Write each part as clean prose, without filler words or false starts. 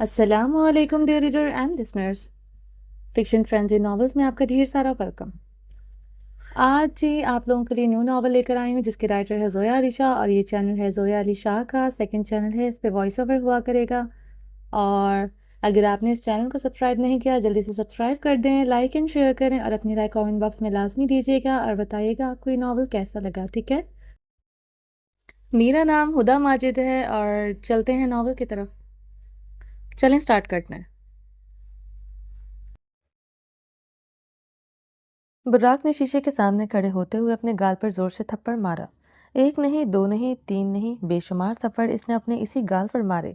السلام علیکم dear reader and listeners, fiction frenzy novels میں آپ کا ڈھیر سارا ویلکم۔ آج جی آپ لوگوں کے لیے نیو ناول لے کر آئی ہوں جس کے رائٹر ہے زویا علی شاہ، اور یہ چینل ہے زویا علی شاہ کا سیکنڈ چینل ہے، اس پہ وائس اوور ہوا کرے گا۔ اور اگر آپ نے اس چینل کو سبسکرائب نہیں کیا جلدی سے سبسکرائب کر دیں، لائک اینڈ شیئر کریں، اور اپنی رائے کامنٹ باکس میں لازمی دیجیے گا اور بتائیے گا آپ کو یہ ناول کیسا لگا، ٹھیک ہے؟ میرا نام ہدا ماجد ہے اور چلتے ہیں ناول کی طرف۔ چلیں سٹارٹ کرتے ہیں۔ براق نے شیشے کے سامنے کھڑے ہوتے ہوئے اپنے گال پر زور سے تھپڑ مارا۔ ایک نہیں، دو نہیں، تین نہیں، بے شمار تھپڑ اس نے اپنے اسی گال پر مارے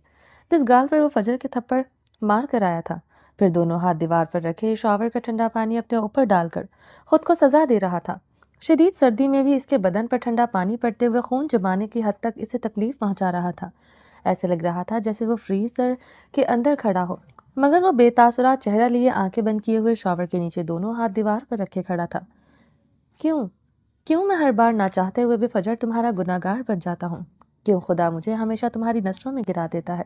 جس گال پر وہ فجر کے تھپڑ مار کر آیا تھا۔ پھر دونوں ہاتھ دیوار پر رکھے شاور کا ٹھنڈا پانی اپنے اوپر ڈال کر خود کو سزا دے رہا تھا۔ شدید سردی میں بھی اس کے بدن پر ٹھنڈا پانی پڑتے ہوئے خون جمانے کی حد تک اسے تکلیف پہنچا رہا تھا۔ ایسے لگ رہا تھا جیسے وہ فریزر کے اندر کھڑا ہو، مگر وہ بے تاثرات چہرہ لیے آنکھیں بند کیے ہوئے شاور کے نیچے دونوں ہاتھ دیوار پر رکھے کھڑا تھا۔ کیوں میں ہر بار نہ چاہتے ہوئے بھی فجر تمہارا گناہگار بن جاتا ہوں؟ کیوں خدا مجھے ہمیشہ تمہاری نظروں میں گرا دیتا ہے؟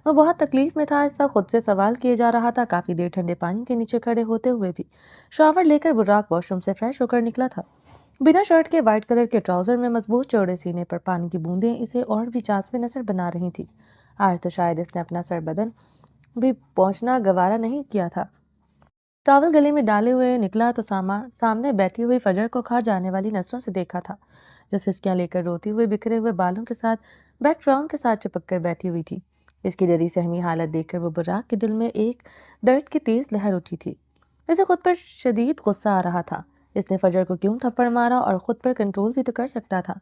وہ بہت تکلیف میں تھا، اس وقت خود سے سوال کیے جا رہا تھا۔ کافی دیر ٹھنڈے پانی کے نیچے کھڑے ہوتے ہوئے بھی شاور لے کر براق واش روم سے فریش ہو کر نکلا تھا۔ بنا شرٹ کے وائٹ کلر کے ٹراؤزر میں مضبوط چوڑے سینے پر پانی کی بوندیں اسے اور بھی چاسپے نظر بنا رہی تھی۔ آج تو شاید اس نے اپنا سر بدن بھی پہنچنا گوارا نہیں کیا تھا۔ ٹاول گلے میں ڈالے ہوئے نکلا تو سامنے بیٹھی ہوئی فجر کو کھا جانے والی نظروں سے دیکھا تھا، جو سسکیاں لے کر روتی ہوئے بکھرے ہوئے بالوں کے ساتھ بیک گراؤنڈ کے ساتھ چپک کر بیٹھی ہوئی تھی۔ اس کی ڈری سہمی حالت دیکھ کر وہ براق کے دل میں ایک درد کی تیز لہر اٹھی تھی۔ اسے خود پر شدید غصہ آ رہا تھا۔ اس نے فجر کو کیوں تھپڑ مارا اور خود پر کنٹرول بھی تو کر سکتا تھا۔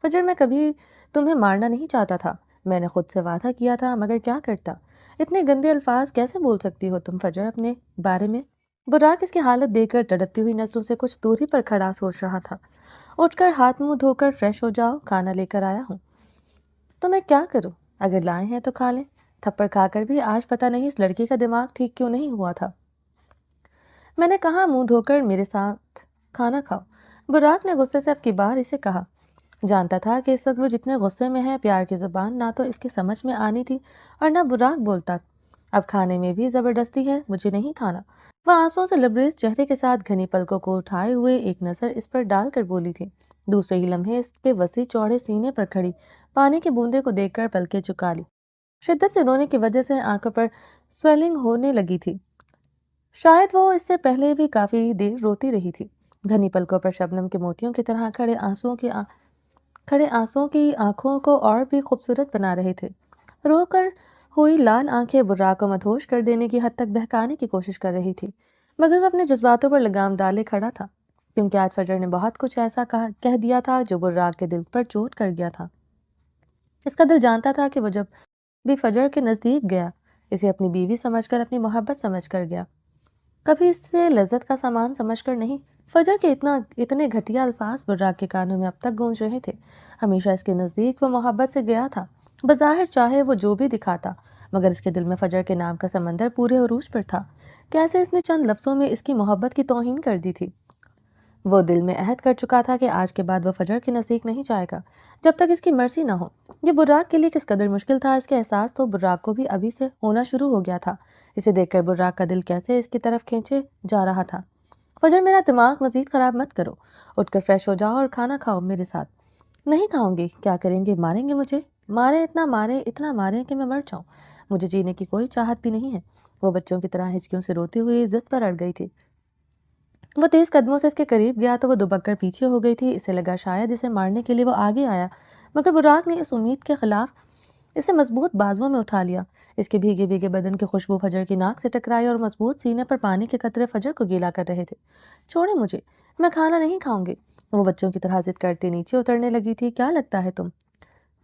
فجر، میں کبھی تمہیں مارنا نہیں چاہتا تھا، میں نے خود سے وعدہ کیا تھا، مگر کیا کرتا؟ اتنے گندے الفاظ کیسے بول سکتی ہو تم فجر اپنے بارے میں؟ براق اس کی حالت دیکھ کر تڑپتی ہوئی نسوں سے کچھ دوری پر کھڑا سوچ رہا تھا۔ اٹھ کر ہاتھ منہ دھو کر فریش ہو جاؤ، کھانا لے کر آیا ہوں۔ تو میں کیا کروں؟ اگر لائے ہیں تو کھا لیں۔ تھپڑ کھا کر بھی آج پتہ نہیں اس لڑکی کا دماغ ٹھیک کیوں نہیں ہوا تھا۔ میں نے کہا منہ دھو کر میرے ساتھ کھانا کھاؤ۔ براق نے غصے سے اب کی بار اسے کہا۔ جانتا تھا کہ اس وقت وہ جتنے غصے میں ہے، پیار کی زبان نہ تو اس کی سمجھ میں آنی تھی اور نہ براق بولتا۔ اب کھانے میں بھی زبردستی ہے، مجھے نہیں کھانا۔ وہ آنسوں سے لبریز چہرے کے ساتھ گھنی پلکوں کو اٹھائے ہوئے ایک نظر اس پر ڈال کر بولی تھی۔ دوسرے ہی لمحے اس کے وسیع چوڑے سینے پر کھڑی پانی کی بوندے کو دیکھ کر پلکیں چکا لی۔ شدت سے رونے کی وجہ سے آنکھوں پر سویلنگ ہونے لگی تھی۔ شاید وہ اس سے پہلے بھی کافی دیر روتی رہی تھی۔ گھنی پلکوں پر شبنم کے موتیوں کی طرح کھڑے آنسوؤں کی آنکھوں کو اور بھی خوبصورت بنا رہے تھے۔ رو کر ہوئی لال آنکھیں براق کو مدہوش کر دینے کی حد تک بہکانے کی کوشش کر رہی تھی، مگر وہ اپنے جذباتوں پر لگام ڈالے کھڑا تھا، کیونکہ آج فجر نے بہت کچھ ایسا کہہ دیا تھا جو براق کے دل پر چوٹ کر گیا تھا۔ اس کا دل جانتا تھا کہ وہ جب بھی فجر کے نزدیک گیا، اسے اپنی بیوی سمجھ کر، اپنی محبت سمجھ کر گیا، کبھی اس سے لذت کا سامان سمجھ کر نہیں۔ فجر کے اتنے گھٹیا الفاظ براق کے کانوں میں اب تک گونج رہے تھے۔ ہمیشہ اس کے نزدیک وہ محبت سے گیا تھا، بظاہر چاہے وہ جو بھی دکھاتا، مگر اس کے دل میں فجر کے نام کا سمندر پورے عروج پر تھا۔ کیسے اس نے چند لفظوں میں اس کی محبت کی توہین کر دی تھی۔ وہ دل میں عہد کر چکا تھا کہ آج کے بعد وہ فجر کے نزدیک نہیں جائے گا جب تک اس کی مرضی نہ ہو۔ یہ براق کے لیے کس قدر مشکل تھا، اس کے احساس تو براق کو بھی ابھی سے ہونا شروع ہو گیا تھا۔ اسے دیکھ کر براق کا دل کیسے اس کی طرف کھینچے جا رہا تھا۔ فجر، میرا دماغ مزید خراب مت کرو، اٹھ کر فریش ہو جاؤ اور کھانا کھاؤ میرے ساتھ۔ نہیں کھاؤں گی۔ کیا کریں گے؟ ماریں گے مجھے؟ ماریں، اتنا ماریں کہ میں مر جاؤں۔ مجھے جینے کی کوئی چاہت بھی نہیں ہے۔ وہ بچوں کی طرح ہچکیوں سے روتی ہوئی ضد پر اڑ گئی تھی۔ وہ تیز قدموں سے اس کے قریب گیا تو وہ دبک کر پیچھے ہو گئی تھی۔ اسے لگا شاید اسے مارنے کے لیے وہ آگے آیا، مگر براق نے اس امید کے خلاف اسے مضبوط بازوؤں میں اٹھا لیا۔ اس کے بھیگے بھیگے بدن کی خوشبو فجر کی ناک سے ٹکرائی اور مضبوط سینے پر پانی کے قطرے فجر کو گیلا کر رہے تھے۔ چھوڑے مجھے، میں کھانا نہیں کھاؤں گی۔ وہ بچوں کی طرح ضد کرتے نیچے اترنے لگی تھی۔ کیا لگتا ہے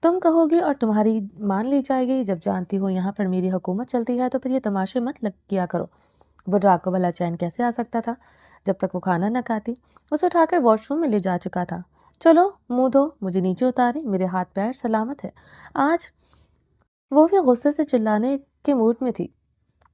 تم کہو گی اور تمہاری مان لی جائے گی؟ جب جانتی ہو یہاں پر میری حکومت چلتی ہے تو پھر یہ تماشے مت کیا کرو۔ براق کو بھلا چین کیسے آ سکتا تھا جب تک وہ کھانا نہ کھاتی؟ اسے اٹھا کر واش روم میں لے جا چکا تھا۔ چلو منہ دھو، مجھے نیچے اتارے، میرے ہاتھ پیر سلامت ہے۔ آج وہ بھی غصے سے چلانے کے موڈ میں تھی۔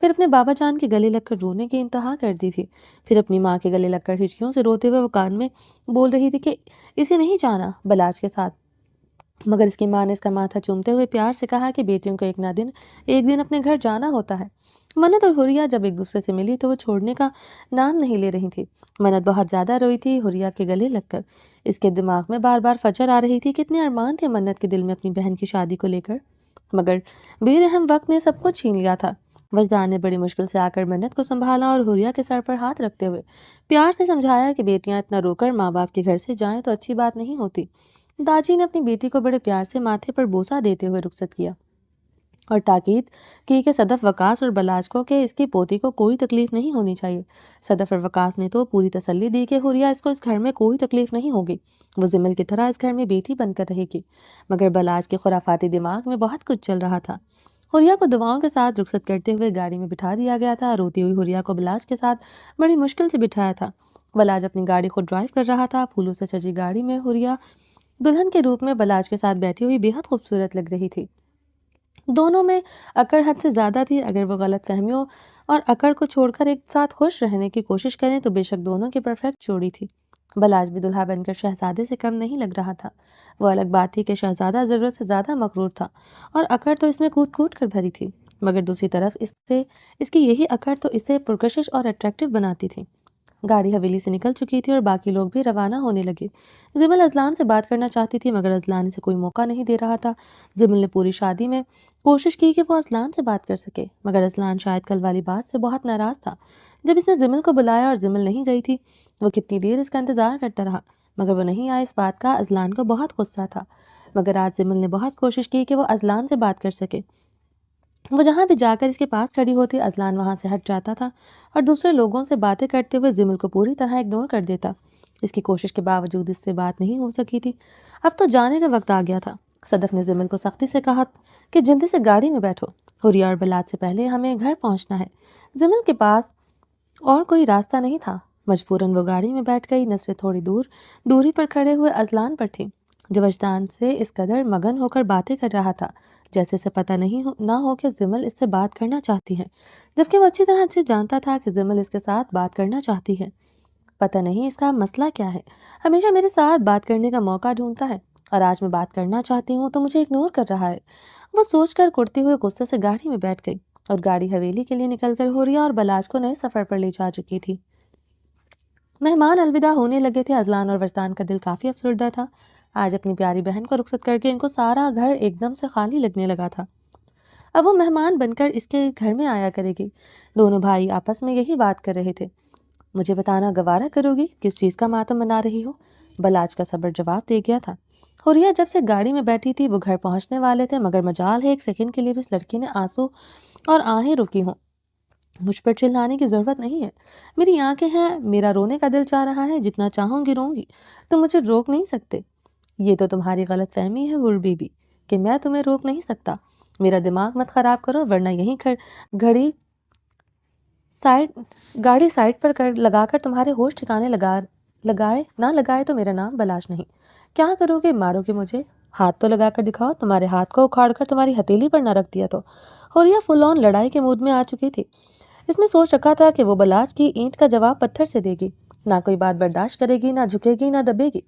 پھر اپنے بابا جان کے گلے لگ کر رونے کی انتہا کر دی تھی، پھر اپنی ماں کے گلے لگ کر ہچکیوں سے روتے ہوئے وہ کان میں بول رہی تھی کہ اسے نہیں جانا بلاج کے ساتھ، مگر اس کی ماں نے اس کا ماتھا چومتے ہوئے پیار سے کہا کہ بیٹیوں کو ایک دن اپنے گھر جانا ہوتا ہے۔ منت اور حریہ جب ایک دوسرے سے ملی تو وہ چھوڑنے کا نام نہیں لے رہی تھی۔ منت بہت زیادہ روئی تھی حریہ کے گلے لگ کر، اس کے دماغ میں بار بار فجر آ رہی تھی، کتنے ارمان تھے منت کے دل میں اپنی بہن کی شادی کو لے کر، مگر بے رحم وقت نے سب کچھ چھین لیا تھا۔ وجدان نے بڑی مشکل سے آ کر منت کو سنبھالا اور حریہ کے سر پر ہاتھ رکھتے ہوئے پیار سے سمجھایا کہ بیٹیاں اتنا رو کر ماں باپ کے گھر سے جائیں تو اچھی بات نہیں ہوتی۔ داجی نے اپنی بیٹی کو بڑے پیار سے ماتھے پر بوسہ دیتے ہوئے رخصت کیا اور تاکید کی کہ صدف، وقاص اور بلاج کو کہ اس کی پوتی کو کوئی تکلیف نہیں ہونی چاہیے۔ صدف اور وقاص نے تو پوری تسلی دی کہ حریہ اس کو اس گھر میں کوئی تکلیف نہیں ہوگی، وہ زمل کی طرح اس گھر میں بیٹی بن کر رہے گی، مگر بلاج کے خرافاتی دماغ میں بہت کچھ چل رہا تھا۔ حریہ کو دعاؤں کے ساتھ رخصت کرتے ہوئے گاڑی میں بٹھا دیا گیا تھا۔ روتی ہوئی حریہ کو بلاج کے ساتھ بڑی مشکل سے بٹھایا تھا۔ بلاج اپنی گاڑی خود ڈرائیو کر رہا تھا۔ پھولوں سے سجی گاڑی میں حریہ دلہن کے روپ میں بلاج کے ساتھ بیٹھی ہوئی بے حد خوبصورت لگ رہی تھی۔ دونوں میں اکڑ حد سے زیادہ تھی، اگر وہ غلط فہمیوں اور اکڑ کو چھوڑ کر ایک ساتھ خوش رہنے کی کوشش کریں تو بے شک دونوں کی پرفیکٹ جوڑی تھی۔ بلاج بھی دلہا بن کر شہزادے سے کم نہیں لگ رہا تھا۔ وہ الگ بات تھی کہ شہزادہ ضرورت سے زیادہ مغرور تھا اور اکڑ تو اس میں کود کود کر بھری تھی، مگر دوسری طرف اس کی یہی اکڑ تو اسے پرکشش اور اٹریکٹیو بناتی تھی۔ گاڑی حویلی سے نکل چکی تھی اور باقی لوگ بھی روانہ ہونے لگے۔ زمل ازلان سے بات کرنا چاہتی تھی، مگر ازلان اسے کوئی موقع نہیں دے رہا تھا۔ زمل نے پوری شادی میں کوشش کی کہ وہ ازلان سے بات کر سکے، مگر ازلان شاید کل والی بات سے بہت ناراض تھا۔ جب اس نے زمل کو بلایا اور زمل نہیں گئی تھی، وہ کتنی دیر اس کا انتظار کرتا رہا، مگر وہ نہیں آئی۔ اس بات کا ازلان کو بہت غصہ تھا، مگر آج زمل نے بہت کوشش کی کہ وہ ازلان سے بات کر سکے۔ وہ جہاں بھی جا کر اس کے پاس کھڑی ہوتی، ازلان وہاں سے ہٹ جاتا تھا اور دوسرے لوگوں سے باتیں کرتے ہوئے زمل کو پوری طرح اگنور کر دیتا۔ اس کی کوشش کے باوجود اس سے بات نہیں ہو سکی تھی۔ اب تو جانے کا وقت آ گیا تھا۔ صدف نے زمل کو سختی سے کہا کہ جلدی سے گاڑی میں بیٹھو، حریہ اور بلاج سے پہلے ہمیں گھر پہنچنا ہے۔ زمل کے پاس اور کوئی راستہ نہیں تھا، مجبوراً وہ گاڑی میں بیٹھ گئی۔ نظریں تھوڑی دوری پر کھڑے ہوئے ازلان پر تھیں، جو وجدان سے اس قدر مگن ہو کر باتیں کر رہا تھا جیسے اسے پتہ نہ ہو کہ زمل اس سے بات کرنا چاہتی ہے، جبکہ وہ اچھی طرح سے جانتا تھا کہ زمل اس کے ساتھ بات کرنا چاہتی ہے۔ پتہ نہیں اس کا مسئلہ کیا ہے، ہمیشہ میرے ساتھ بات کرنے کا موقع ڈھونڈتا ہے اور آج میں بات کرنا چاہتی ہوں تو مجھے اگنور کر رہا ہے۔ وہ سوچ کر کرتے ہوئے غصے سے گاڑی میں بیٹھ گئی اور گاڑی حویلی کے لیے نکل کر حریہ اور بلاج کو نئے سفر پر لے جا چکی تھی۔ مہمان الوداع ہونے لگے تھے۔ ازلان اور وجدان کا دل کافی افسردہ تھا۔ آج اپنی پیاری بہن کو رخصت کر کے ان کو سارا گھر ایک دم سے خالی لگنے لگا تھا۔ اب وہ مہمان بن کر اس کے گھر میں آیا کرے گی۔ دونوں بھائی آپس میں یہی بات کر رہے تھے۔ مجھے بتانا گوارا کرو گی کس چیز کا ماتم منا رہی ہو؟ بلاج کا صبر جواب دے گیا تھا۔ حریہ جب سے گاڑی میں بیٹھی تھی وہ گھر پہنچنے والے تھے، مگر مجال ہے ایک سیکنڈ کے لیے بھی اس لڑکی نے آنسو اور آہیں روکی ہوں۔ مجھ پر چلانے کی ضرورت نہیں ہے، میری آنکھیں ہیں، میرا رونے کا دل چاہ رہا ہے، جتنا چاہوں گی روں گی، تم مجھے روک نہیں سکتے۔ یہ تو تمہاری غلط فہمی ہے حور بی بی کہ میں تمہیں روک نہیں سکتا۔ میرا دماغ مت خراب کرو ورنہ یہیں گاڑی سائڈ پر لگا کر تمہارے ہوش ٹھکانے لگائے تو میرا نام بلاش نہیں۔ کیا کرو گے؟ مارو گے مجھے؟ ہاتھ تو لگا کر دکھاؤ، تمہارے ہاتھ کو اکھاڑ کر تمہاری ہتھیلی پر نہ رکھ دیا تو۔ حریہ فل آن لڑائی کے مود میں آ چکی تھی۔ اس نے سوچ رکھا تھا کہ وہ بلاج کی اینٹ کا جواب پتھر سے دے گی، نہ کوئی بات برداشت کرے گی، نہ جھکے گی، نہ دبے گی۔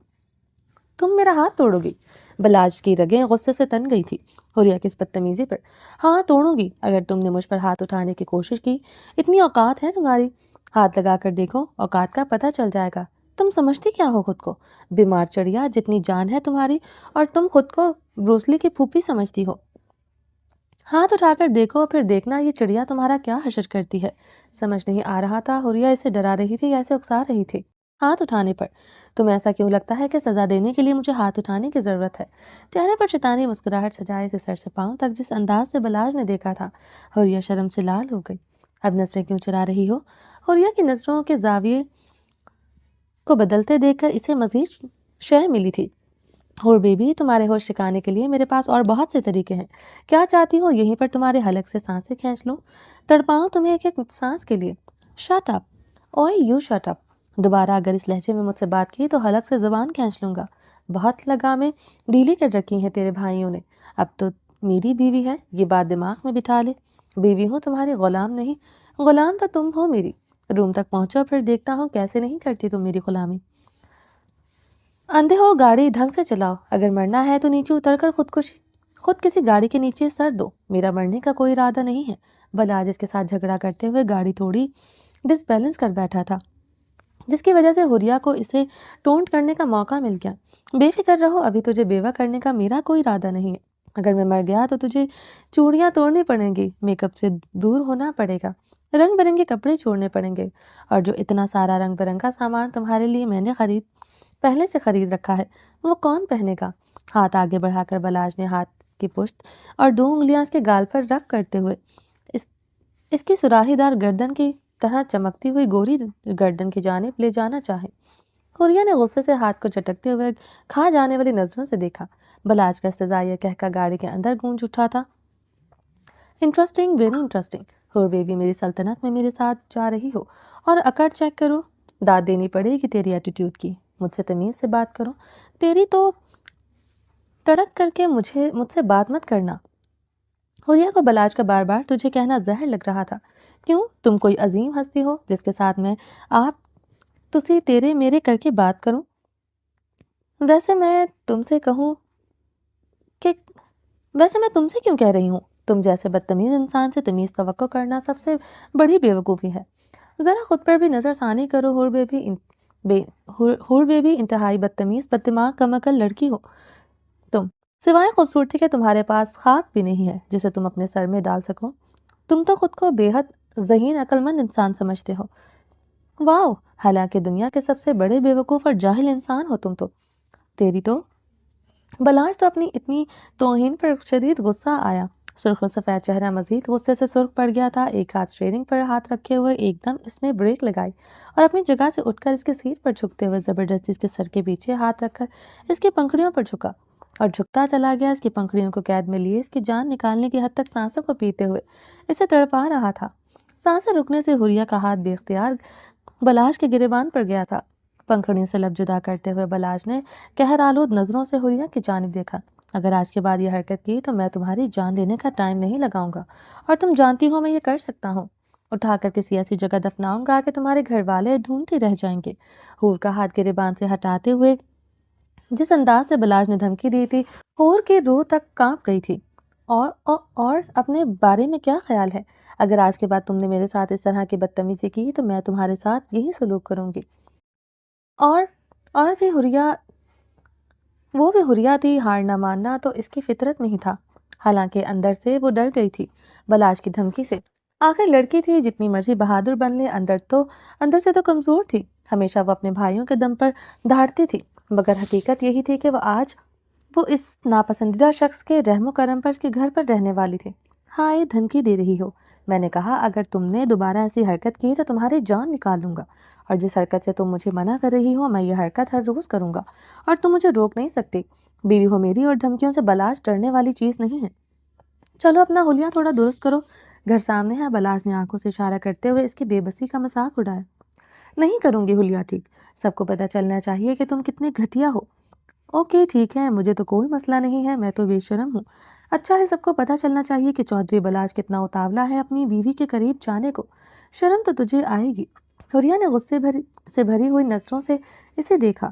تم میرا ہاتھ توڑو گی؟ بلاج کی رگیں غصے سے تن گئی تھی حریہ کی اس بدتمیزی پر۔ ہاں توڑوں گی، اگر تم نے مجھ پر ہاتھ اٹھانے کی کوشش کی، اتنی اوقات ہے تمہاری، ہاتھ لگا کر دیکھو، اوقات کا پتہ چل جائے گا۔ تم سمجھتی کیا ہو خود کو؟ بیمار چڑیا، جتنی جان ہے تمہاری اور تم خود کو بروسلی کی پھوپھی سمجھتی ہو۔ ہاتھ اٹھا کر دیکھو، پھر دیکھنا یہ چڑیا تمہارا کیا حشر کرتی ہے۔ سمجھ نہیں آ رہا تھا حریہ اسے ڈرا رہی تھی یا اسے اکسا رہی تھی۔ ہاتھ اٹھانے پر تمہیں ایسا کیوں لگتا ہے کہ سزا دینے کے لیے مجھے ہاتھ اٹھانے کی ضرورت ہے؟ چہرے پر شیطانی مسکراہٹ سجائے اسے سر سے پاؤں تک جس انداز سے بلاج نے دیکھا تھا، حریہ شرم سے لال ہو گئی۔ اب نظریں کیوں چرا رہی ہو؟ حریہ کی نظروں کے زاویے کو بدلتے دیکھ کر اسے مزید شے ملی تھی۔ حور بیبی، تمہارے ہوش ٹھکانے کے لیے میرے پاس اور بہت سے طریقے ہیں۔ کیا چاہتی ہو یہیں پر تمہارے حلق سے سانسیں کھینچ لوں، تڑپاؤں تمہیں ایک ایک سانس کے لیے؟ شٹ اپ، اوئے یو شٹ اپ۔ دوبارہ اگر اس لہجے میں مجھ سے بات کی تو حلق سے زبان کھینچ لوں گا۔ بہت لگامیں ڈھیلی کر رکھی ہیں تیرے بھائیوں نے، اب تو میری بیوی ہے، یہ بات دماغ میں بٹھا لے۔ بیوی ہوں تمہاری، غلام نہیں۔ غلام تو تم ہو میری۔ روم تک پہنچو، پھر دیکھتا ہوں کیسے نہیں کرتی تم میری غلامی۔ اندھے ہو، گاڑی ڈھنگ سے چلاؤ، اگر مرنا ہے تو نیچے اتر کر خود کسی گاڑی کے نیچے سر دو۔ میرا مرنے کا کوئی ارادہ نہیں ہے۔ بلاج اس کے ساتھ جھگڑا کرتے ہوئے گاڑی تھوڑی ڈس بیلنس کر بیٹھا تھا، جس کی وجہ سے حریہ کو اسے ٹونٹ کرنے کا موقع مل گیا۔ بے فکر رہو، ابھی تجھے بیوہ کرنے کا میرا کوئی ارادہ نہیں ہے۔ اگر میں مر گیا تو تجھے چوڑیاں توڑنی پڑیں گی، میک اپ سے دور ہونا پڑے گا، رنگ برنگے کپڑے چھوڑنے پڑیں گے، اور جو اتنا سارا رنگ برنگا سامان تمہارے لیے میں نے پہلے سے خرید رکھا ہے، وہ کون پہنے گا؟ ہاتھ آگے بڑھا کر بلاج نے ہاتھ کی پشت اور 2 انگلیاں اس کے گال پر رف کرتے ہوئے اس کی سراہی دار گردن کی طرح چمکتی ہوئی گوری گردن کی جانب لے جانا چاہے۔ حریہ نے غصے سے ہاتھ کو چٹکتے ہوئے کھا جانے والی نظروں سے دیکھا۔ بلاج کا استضاء کہہ کر گاڑی کے اندر گونج اٹھا تھا، انٹرسٹنگ، ویری انٹرسٹنگ۔ ہور بیبی میری سلطنت میں میرے ساتھ جا رہی ہو، اور اکڑ چیک کرو، داد دینی پڑے گی تیری ایٹیٹیوڈ کی۔ مجھ سے تمیز سے بات کرو، تیری تو تڑک کر کے مجھ سے بات مت کرنا۔ حریہ کو بلاج کا بار بار تجھے کہنا زہر لگ رہا تھا۔ کیوں؟ تم کوئی عظیم ہستی ہو جس کے ساتھ میں آپ تسی تیرے میرے کر کے بات کروں؟ ویسے میں تم سے کیوں کہہ رہی ہوں؟ تم جیسے بدتمیز انسان سے تمیز توقع کرنا سب سے بڑی بیوقوفی ہے۔ ذرا خود پر بھی نظر ثانی کرو، ہور بیبی انتہائی بدتمیز، بددماغ، کم عقل لڑکی ہو تم۔ سوائے خوبصورتی کے تمہارے پاس خاک بھی نہیں ہے جسے تم اپنے سر میں ڈال سکو۔ تم تو خود کو بے حد ذہین عقل مند انسان سمجھتے ہو۔ واو، حالانکہ دنیا کے سب سے بڑے بیوقوف اور جاہل انسان ہو تم تو۔ تیری تو بلاج تو اپنی اتنی توہین پر شدید غصہ آیا۔ سرخ و سفید چہرہ مزید غصے سے سرخ پڑ گیا تھا۔ ایک ہاتھ اسٹیئرنگ پر ہاتھ رکھے ہوئے ایک دم اس نے بریک لگائی اور اپنی جگہ سے اٹھ کر اس کی سیٹ پر جھکتے ہوئے زبردستی اس کے سر کے پیچھے ہاتھ رکھ کر اس کی پنکھڑیوں پر جھکا اور جھکتا چلا گیا، اس کی پنکھڑیوں کو قید میں لیے اس کی جان نکالنے کی حد تک سانسوں کو پیتے ہوئے اسے تڑپا رہا تھا۔ سانسیں رکنے سے حریہ کا ہاتھ بے اختیار بلاج کے گریبان پر گیا تھا۔ پنکھڑیوں سے لب جدا کرتے ہوئے بلاج نے قہر آلود نظروں سے حریہ کی جانب دیکھا۔ اگر آج کے بعد یہ حرکت کی تو میں تمہاری جان لینے کا ٹائم نہیں لگاؤں گا، اور تم جانتی ہو میں یہ کر سکتا ہوں۔ اٹھا کر کسی ایسی جگہ دفناؤں گا کہ تمہارے گھر والے ڈھونڈتے رہ جائیں گے۔ حور کا ہاتھ گریبان سے ہٹاتے ہوئے جس انداز سے بلاج نے دھمکی دی تھی، حور کی روح تک کانپ گئی تھی۔ اور اپنے بارے میں کیا خیال ہے؟ اگر آج کے بعد تم نے میرے ساتھ اس طرح کی بدتمیزی کی تو میں تمہارے ساتھ یہی سلوک کروں گی۔ اور بھی وہ بھی حریہ تھی، ہار نہ ماننا تو اس کی فطرت میں ہی تھا، حالانکہ اندر سے وہ ڈر گئی تھی بلاج کی دھمکی سے۔ آخر لڑکی تھی، جتنی مرضی بہادر بن لے، اندر سے تو کمزور تھی۔ ہمیشہ وہ اپنے بھائیوں کے دم پر دھاڑتی تھی، مگر حقیقت یہی تھی کہ وہ اس ناپسندیدہ شخص کے رحم و کرم پر اس کے گھر پر رہنے والی تھی۔ ہائے، دھمکی دے رہی ہو؟ میں نے کہا اگر تم نے دوبارہ ایسی حرکت کی تو تمہاری جان نکال لوں گا، اور جس حرکت سے تم مجھے منع کر رہی ہو میں یہ حرکت ہر روز کروں گا، اور تم مجھے روک نہیں سکتی۔ بیوی ہو میری، اور دھمکیوں سے بلاج ڈرنے والی چیز نہیں ہے۔ چلو اپنا حلیہ تھوڑا درست کرو، گھر سامنے ہے۔ بلاج نے آنکھوں سے اشارہ کرتے ہوئے اس کی بے بسی کا مذاق اڑایا۔ نہیں کروں گی حلیہ ٹھیک، سب کو پتہ چلنا چاہیے کہ تم کتنے گھٹیا ہو۔ اوکے ٹھیک ہے، مجھے تو کوئی مسئلہ نہیں ہے، میں تو بے شرم ہوں۔ اچھا ہے، سب کو پتہ چلنا چاہیے کہ چودھری بلاج کتنا اتاولا ہے اپنی بیوی کے قریب جانے کو۔ شرم تو تجھے آئے گی۔ حریہ نے غصے سے بھری ہوئی نظروں سے اسے دیکھا۔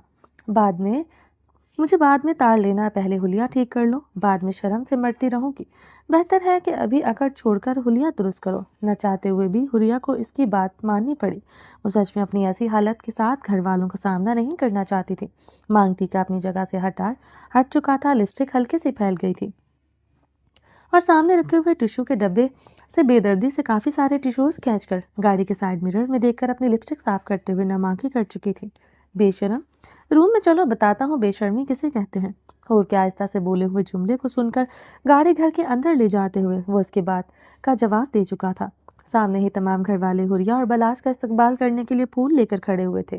مجھے بعد میں تاڑ لینا، پہلے حلیہ ٹھیک کر لو، بعد میں شرم سے مرتی رہوں گی۔ بہتر ہے کہ ابھی اکڑ چھوڑ کر حلیہ درست کرو۔ نہ چاہتے ہوئے بھی حریہ کو اس کی بات ماننی پڑی۔ وہ سچ میں اپنی ایسی حالت کے ساتھ گھر والوں کا سامنا نہیں کرنا چاہتی تھی۔ مانگتی کا اپنی جگہ سے ہٹ چکا تھا، لپسٹک ہلکے سے پھیل گئی تھی، اور سامنے رکھے ہوئے ٹشو کے ڈبے سے بے دردی سے کافی سارے ٹشوز کھینچ کر گاڑی کے سائیڈ مرر میں دیکھ کر اپنی لپسٹک صاف کرتے ہوئے نماکی کر چکی تھی۔ بے شرم، روم میں چلو بتاتا ہوں بے شرمی کسے کہتے ہیں۔ اور کیا آہستہ سے بولے ہوئے جملے کو سن کر گاڑی گھر کے اندر لے جاتے ہوئے وہ اس کی بات کا جواب دے چکا تھا۔ سامنے ہی تمام گھر والے حریہ اور بلاج کا استقبال کرنے کے لیے پھول لے کر کھڑے ہوئے تھے۔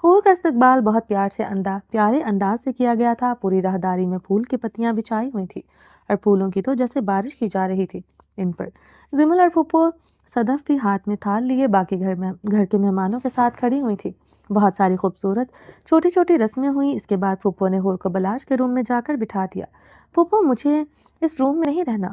حور کا استقبال بہت پیارے انداز سے کیا گیا تھا۔ پوری راہداری میں پھول کی پتیاں بچھائی ہوئی تھیں، اور پھولوں کی تو جیسے بارش کی جا رہی تھی ان پر۔ زمل اور پھپھو صدف بھی ہاتھ میں تھال لیے باقی گھر کے مہمانوں کے ساتھ کھڑی ہوئی تھی۔ بہت ساری خوبصورت چھوٹی چھوٹی رسمیں ہوئیں۔ اس کے بعد پھپھو نے حور کو بلاج کے روم میں جا کر بٹھا دیا۔ پھپھو، مجھے اس روم میں نہیں رہنا،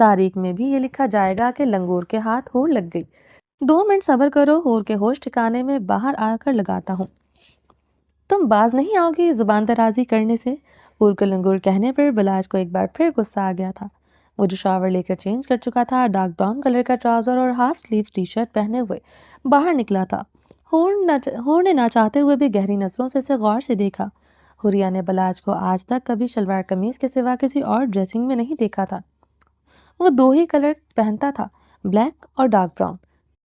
تاریخ میں بھی یہ لکھا جائے گا کہ لنگور کے ہاتھ ہور لگ گئی۔ 2 منٹ صبر کرو، ہور کے ہوش ٹھکانے میں باہر آ کر لگاتا ہوں۔ تم باز نہیں آؤ گی زبان درازی کرنے سے؟ ہور کو لنگور کہنے پر بلاج کو ایک بار پھر غصہ آ گیا تھا۔ وہ جو شاور لے کر چینج کر چکا تھا، ڈارک براؤن کلر کا ٹراؤزر اور ہاف سلیوز ٹی شرٹ پہنے ہوئے باہر نکلا تھا۔ ہور نے نہ چاہتے ہوئے بھی گہری نظروں سے اسے غور سے دیکھا۔ حوریہ نے بلاج کو آج تک کبھی شلوار قمیض کے سوا کسی اور ڈریسنگ میں نہیں دیکھا تھا۔ وہ 2 ہی کلر پہنتا تھا، بلیک اور ڈارک براؤن۔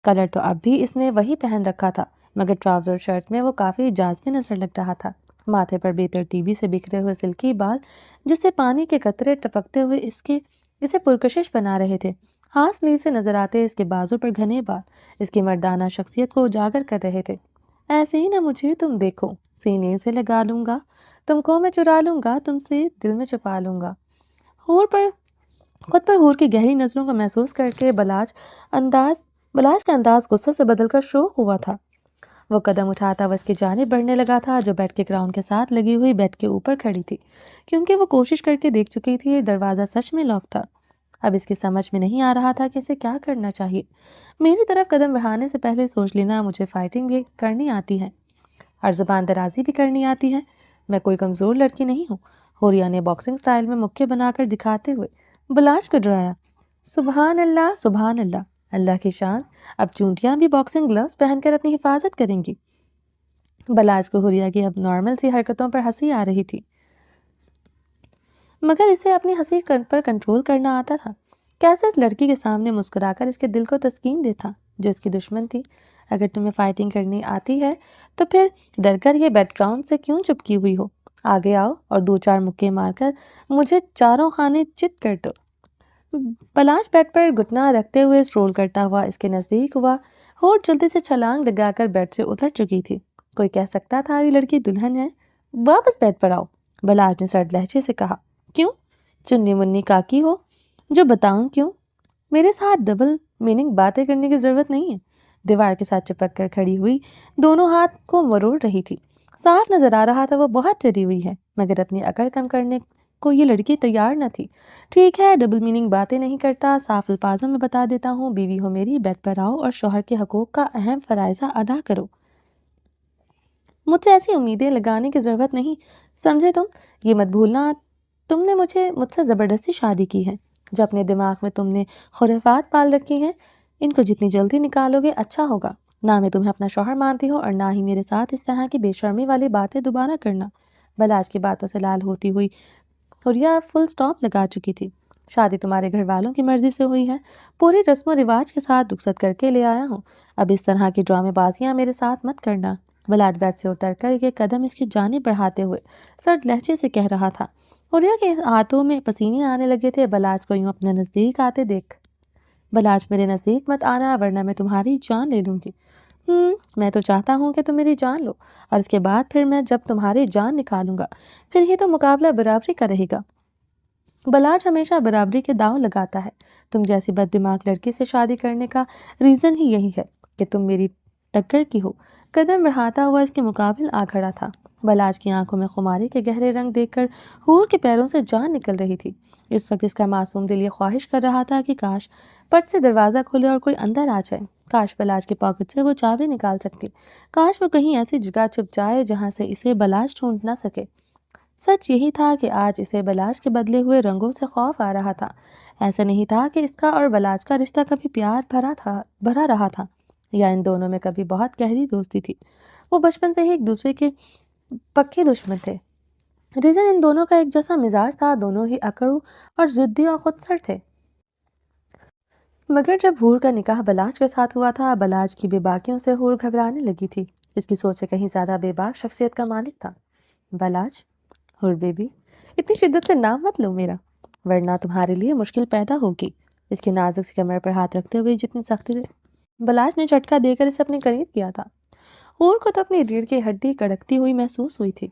کلر تو اب بھی اس نے وہی پہن رکھا تھا، مگر ٹراؤزر شرٹ میں وہ کافی جاذب نظر لگ رہا تھا۔ ماتھے پر بے ترتیبی سے بکھرے ہوئے سلکی بال جس سے پانی کے قطرے ٹپکتے ہوئے اسے پرکشش بنا رہے تھے۔ ہاف سلیو سے نظر آتے اس کے بازو پر گھنے بال اس کی مردانہ شخصیت کو اجاگر کر رہے تھے۔ ایسے ہی نہ مجھے تم دیکھو، سینے سے لگا لوں گا، تم کو میں چرا لوں گا، تم سے دل میں چھپا لوں گا۔ خود پر ہور کی گہری نظروں کو محسوس کر کے بلاج کا انداز غصے سے بدل کر شوق ہوا تھا۔ وہ قدم اٹھاتا وہ اس کی جانب بڑھنے لگا تھا، جو بیڈ کے گراؤنڈ کے ساتھ لگی ہوئی بیڈ کے اوپر کھڑی تھی، کیونکہ وہ کوشش کر کے دیکھ چکی تھی دروازہ سچ میں لاک تھا۔ اب اس کی سمجھ میں نہیں آ رہا تھا کہ اسے کیا کرنا چاہیے۔ میری طرف قدم بڑھانے سے پہلے سوچ لینا مجھے فائٹنگ بھی کرنی آتی ہے اور زبان درازی بھی کرنی آتی ہے، میں کوئی کمزور لڑکی نہیں ہوں۔ حوریہ نے باکسنگ سٹائل میں مکے بنا کر دکھاتے ہوئے بلاج کو ڈرایا۔ سبحان اللہ، سبحان اللہ، اللہ کی شان، اب چونٹیاں بھی باکسنگ گلوز پہن کر اپنی حفاظت کریں گی۔ بلاج کو حوریہ کی اب نارمل سی حرکتوں پر ہنسی آ رہی تھی، مگر اسے اپنی ہنسی پر کنٹرول کرنا آتا تھا۔ کیسے اس لڑکی کے سامنے مسکرا کر اس کے دل کو تسکین دیتا جو اس کی دشمن تھی۔ اگر تمہیں فائٹنگ کرنی آتی ہے تو پھر ڈر کر یہ بیک گراؤنڈ سے کیوں چپکی ہوئی ہو؟ آگے آؤ اور 2-4 مکے مار کر مجھے چاروں خانے چت کر دو۔ بلاج بیڈ پر گھٹنا رکھتے ہوئے سٹرول کرتا ہوا اس کے نزدیک ہوا۔ ہور جلدی سے چھلانگ لگا کر بیڈ سے اتر چکی تھی۔ کوئی کہہ سکتا تھا یہ لڑکی دلہن ہے؟ واپس بیڈ پر آؤ، بلاج نے سرد لہجے سے کہا۔ کیوں؟ چنی منی کاکی ہو جو بتاؤں کیوں؟ میرے ساتھ ڈبل میننگ باتیں کرنے کی ضرورت نہیں ہے۔ دیوار کے ساتھ چپک کر کھڑی ہوئی دونوں ہاتھ کو مروڑ رہی تھی۔ صاف نظر آ رہا تھا وہ بہت ڈری ہوئی ہے، مگر اپنی اکڑ کم کرنے کو یہ لڑکی تیار نہ تھی۔ ٹھیک ہے، ڈبل میننگ باتیں نہیں کرتا، صاف الفاظوں میں بتا دیتا ہوں، بیوی ہو میری، بیڈ پر آؤ اور شوہر کے حقوق کا اہم فرائضہ ادا کرو۔ مجھ سے ایسی امیدیں لگانے کی ضرورت نہیں، سمجھے تم؟ یہ مت بھولنا تم نے مجھ سے زبردستی شادی کی ہے۔ جو اپنے دماغ میں تم نے خرافات پال رکھی ہیں، ان کو جتنی جلدی نکالو گے اچھا ہوگا۔ نہ میں تمہیں اپنا شوہر مانتی ہوں اور نہ ہی میرے ساتھ اس طرح کی بے شرمی والی باتیں دوبارہ کرنا۔ بلاج کی باتوں سے لال ہوتی ہوئی حوریہ فل سٹاپ لگا چکی تھی۔ شادی تمہارے گھر والوں کی مرضی سے ہوئی ہے، پوری رسم و رواج کے ساتھ رخصت کر کے لے آیا ہوں۔ اب اس طرح کی ڈرامے بازیاں میرے ساتھ مت کرنا۔ بلاج بیڈ سے اتر کر یہ قدم اس کی جانب بڑھاتے ہوئے سرد لہجے سے کہہ رہا تھا۔ حوریہ کے ہاتھوں میں پسینے آنے لگے تھے بلاج کو یوں اپنے نزدیک آتے دیکھ۔ بلاج میرے نزدیک مت آنا ورنہ میں تمہاری جان لے لوں گی۔ میں تو چاہتا ہوں کہ تم میری جان لو، اور اس کے بعد پھر میں جب تمہاری جان نکالوں گا پھر ہی تو مقابلہ برابری کا رہے گا۔ بلاج ہمیشہ برابری کے داؤ لگاتا ہے۔ تم جیسی بد دماغ لڑکی سے شادی کرنے کا ریزن ہی یہی ہے کہ تم میری ٹکر کی ہو۔ قدم بڑھاتا ہوا اس کے مقابل آ کھڑا تھا۔ بلاج کی آنکھوں میں خماری کے گہرے رنگ دیکھ کر حور کے پیروں سے جان نکل رہی تھی۔ اس وقت اس کا معصوم دل یہ خواہش کر رہا تھا کہ کاش پٹ سے دروازہ کھلے اور کوئی اندر آ جائے، کاش بلاج کے پاکٹ سے وہ چابی نکال سکتی، کاش وہ کہیں ایسی جگہ چھپ جائے جہاں سے اسے بلاج ڈھونڈ نہ سکے۔ سچ یہی تھا کہ آج اسے بلاج کے بدلے ہوئے رنگوں سے خوف آ رہا تھا۔ ایسا نہیں تھا کہ اس کا اور بلاج کا رشتہ کبھی پیار بھرا رہا تھا یا ان دونوں میں کبھی بہت گہری دوستی تھی۔ وہ بچپن سے ہی ایک دوسرے کے پکے دشمن تھے۔ ریزن ان دونوں کا ایک جیسا مزاج تھا، دونوں ہی اکڑو اور ضدی اور خودسر تھے۔ مگر جب حور کا نکاح بلاج کے ساتھ ہوا تھا، بلاج کی بے باکیوں سے حور گھبرانے لگی تھی۔ اس کی سوچ سے کہیں زیادہ بے باک شخصیت کا مالک تھا۔ بلاج، حور بیبی، اتنی شدت سے نام مت لو میرا، ورنہ تمہارے لیے مشکل پیدا ہوگی۔ اس کی نازک سی کمر پر ہاتھ رکھتے ہوئے جتنی سختی سے بلاج نے جھٹکا دے کر اسے اپنے قریب کیا تھا، حور کو تو اپنی ریڑھ کی ہڈی کڑکتی ہوئی محسوس ہوئی تھی۔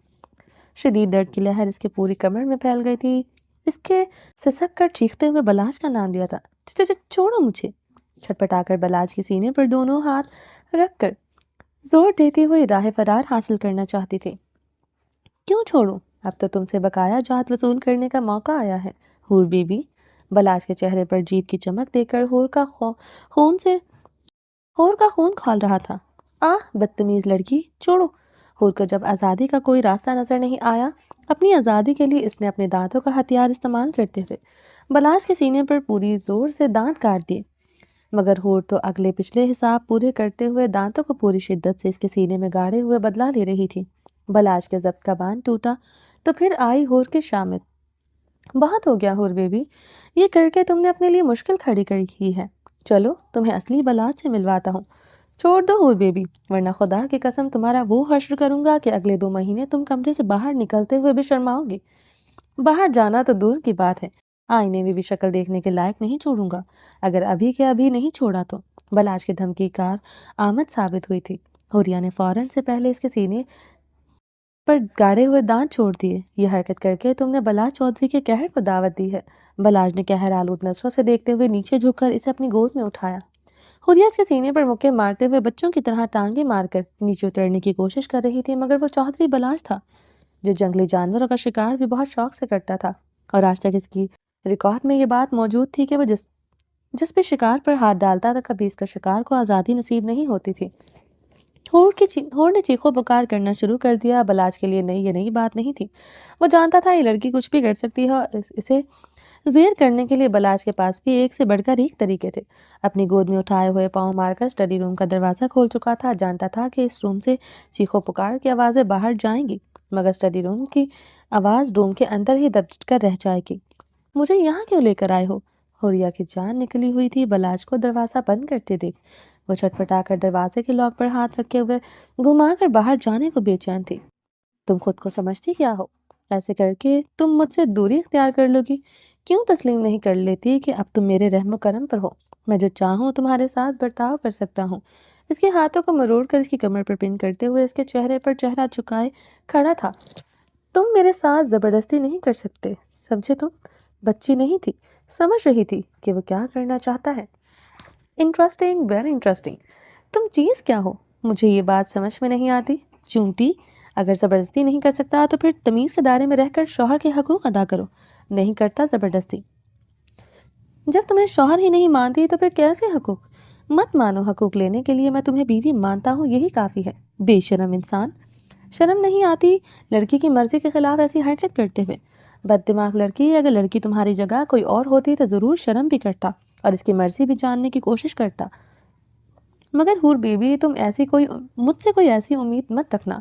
شدید درد کی لہر اس کے پوری کمر میں پھیل گئی تھی۔ اس کے سسک کر چیختے ہوئے بلاج کا نام لیا تھا۔ چھوڑو مجھے، چھٹپٹا کر بلاج کے سینے پر دونوں ہاتھ رکھ کر زور دیتی ہوئی راہ فرار حاصل کرنا چاہتی تھی۔ کیوں چھوڑوں؟ اب تو تم سے بقایا جات وصول کرنے کا موقع آیا ہے، حور بیبی، بلاش کے چہرے پر جیت کی چمک دیکھ کر ہور کا خون کھول رہا تھا۔ بدتمیز لڑکی، چھوڑو۔ ہور کو جب آزادی کا کوئی راستہ نظر نہیں آیا، اپنی آزادی کے لیے اس نے اپنے دانتوں کا ہتھیار استعمال کرتے ہوئے بلاش کے سینے پر پوری زور سے دانت کاٹ دیے، مگر ہور تو اگلے پچھلے حساب پورے کرتے ہوئے دانتوں کو پوری شدت سے اس کے سینے میں گاڑے ہوئے بدلا لے رہی تھی۔ بلاش کے ضبط کا باندھ ٹوٹا تو پھر آئی ہور کی شامت۔ بہت ہو گیا ہور بیبی، یہ کر کے تم نے اپنے لیے مشکل کھڑی کی ہے، چلو تمہیں اصلی بلاش سے ملواتا ہوں۔ چھوڑ دو ہور بیبی، ورنہ خدا کی قسم تمہارا وہ حشر کروں گا کہ اگلے 2 مہینے تم کمرے سے باہر نکلتے ہوئے بھی شرماؤ گی۔ باہر جانا تو دور کی بات ہے، آئینے میں بھی شکل دیکھنے کے لائق نہیں چھوڑوں گا، اگر ابھی کے ابھی نہیں چھوڑا تو۔ بلاش کی دھمکی کار آمد ثابت ہوئی تھی۔ حوریہ نے فوراً سے پہلے اس کے سینے پر گاڑے ہوئے دانت چھوڑ دیے۔ یہ حرکت کر کے تم نے بلاش چودھری کے قہر کو دعوت دی ہے۔ بلاش نے قہر آلود نظروں سے دیکھتے ہوئے نیچے جھک کر اسے اپنی گود میں اٹھایا۔ حوریہ اس کے سینے پر مکے مارتے ہوئے بچوں کی طرح ٹانگیں مار کر نیچے اترنے کی کوشش کر رہی تھی، مگر وہ چودھری بلاش تھا جو جنگلی جانوروں کا شکار بھی بہت شوق سے کرتا تھا، اور آج تک اس کی ریکارڈ میں یہ بات موجود تھی کہ وہ جس پہ شکار پر ہاتھ ڈالتا تھا کبھی اس کا شکار کو آزادی نصیب نہیں ہوتی تھی۔ ہور نے چیخو پکار کرنا شروع کر دیا۔ بلاش کے لیے یہ نئی بات نہیں تھی، وہ جانتا تھا یہ لڑکی کچھ بھی کر سکتی ہے، اور اسے زیر کرنے کے لیے بلاش کے پاس بھی ایک سے بڑھ کر ایک طریقے تھے۔ اپنی گود میں اٹھائے ہوئے پاؤں مار کر اسٹڈی روم کا دروازہ کھول چکا تھا، جانتا تھا کہ اس روم سے چیخو پکار کی آوازیں باہر جائیں گی، مگر اسٹڈی روم کی آواز روم کے اندر ہی دب کر رہ جائے گی۔ مجھے یہاں کیوں لے کر آئے ہو؟ حوریہ کی جان نکلی ہوئی تھی بلاش کو دروازہ بند کرتے دیکھ۔ وہ چھٹپٹا کر دروازے کے لاک پر ہاتھ رکھے ہوئے گھما کر باہر جانے کو بے چین تھی۔ تم خود کو سمجھتی کیا ہو؟ ایسے کر کے تم مجھ سے دوری اختیار کر لو گی؟ کیوں تسلیم نہیں کر لیتی کہ اب تم میرے رحم و کرم پر ہو؟ میں جو چاہوں تمہارے ساتھ برتاؤ کر سکتا ہوں۔ اس کے ہاتھوں کو مروڑ کر اس کی کمر پر پن کرتے ہوئے اس کے چہرے پر چہرہ جھکائے کھڑا تھا۔ تم میرے ساتھ زبردستی نہیں کر سکتے، سمجھے؟ تم بچی نہیں تھی، سمجھ رہی تھی کہ وہ کیا کرنا چاہتا ہے۔ Interesting, very interesting. تم چیز کیا ہو؟ مجھے یہ بات سمجھ میں نہیں آتی۔ چونٹی، اگر زبردستی نہیں کر سکتا تو پھر تمیز کے دائرے میں رہ کر شوہر کے حقوق ادا کرو۔ نہیں کرتا زبردستی۔ جب تمہیں شوہر ہی نہیں مانتی تو پھر کیسے حقوق؟ مت مانو، حقوق لینے کے لیے میں تمہیں بیوی مانتا ہوں، یہی کافی ہے۔ بے شرم انسان، شرم نہیں آتی لڑکی کی مرضی کے خلاف ایسی حرکت کرتے ہوئے؟ بد دماغ لڑکی، اگر لڑکی تمہاری جگہ کوئی اور ہوتی تو ضرور شرم بھی کرتا اور اس کی مرضی بھی جاننے کی کوشش کرتا، مگر حور بیوی تم مجھ سے کوئی ایسی امید مت رکھنا۔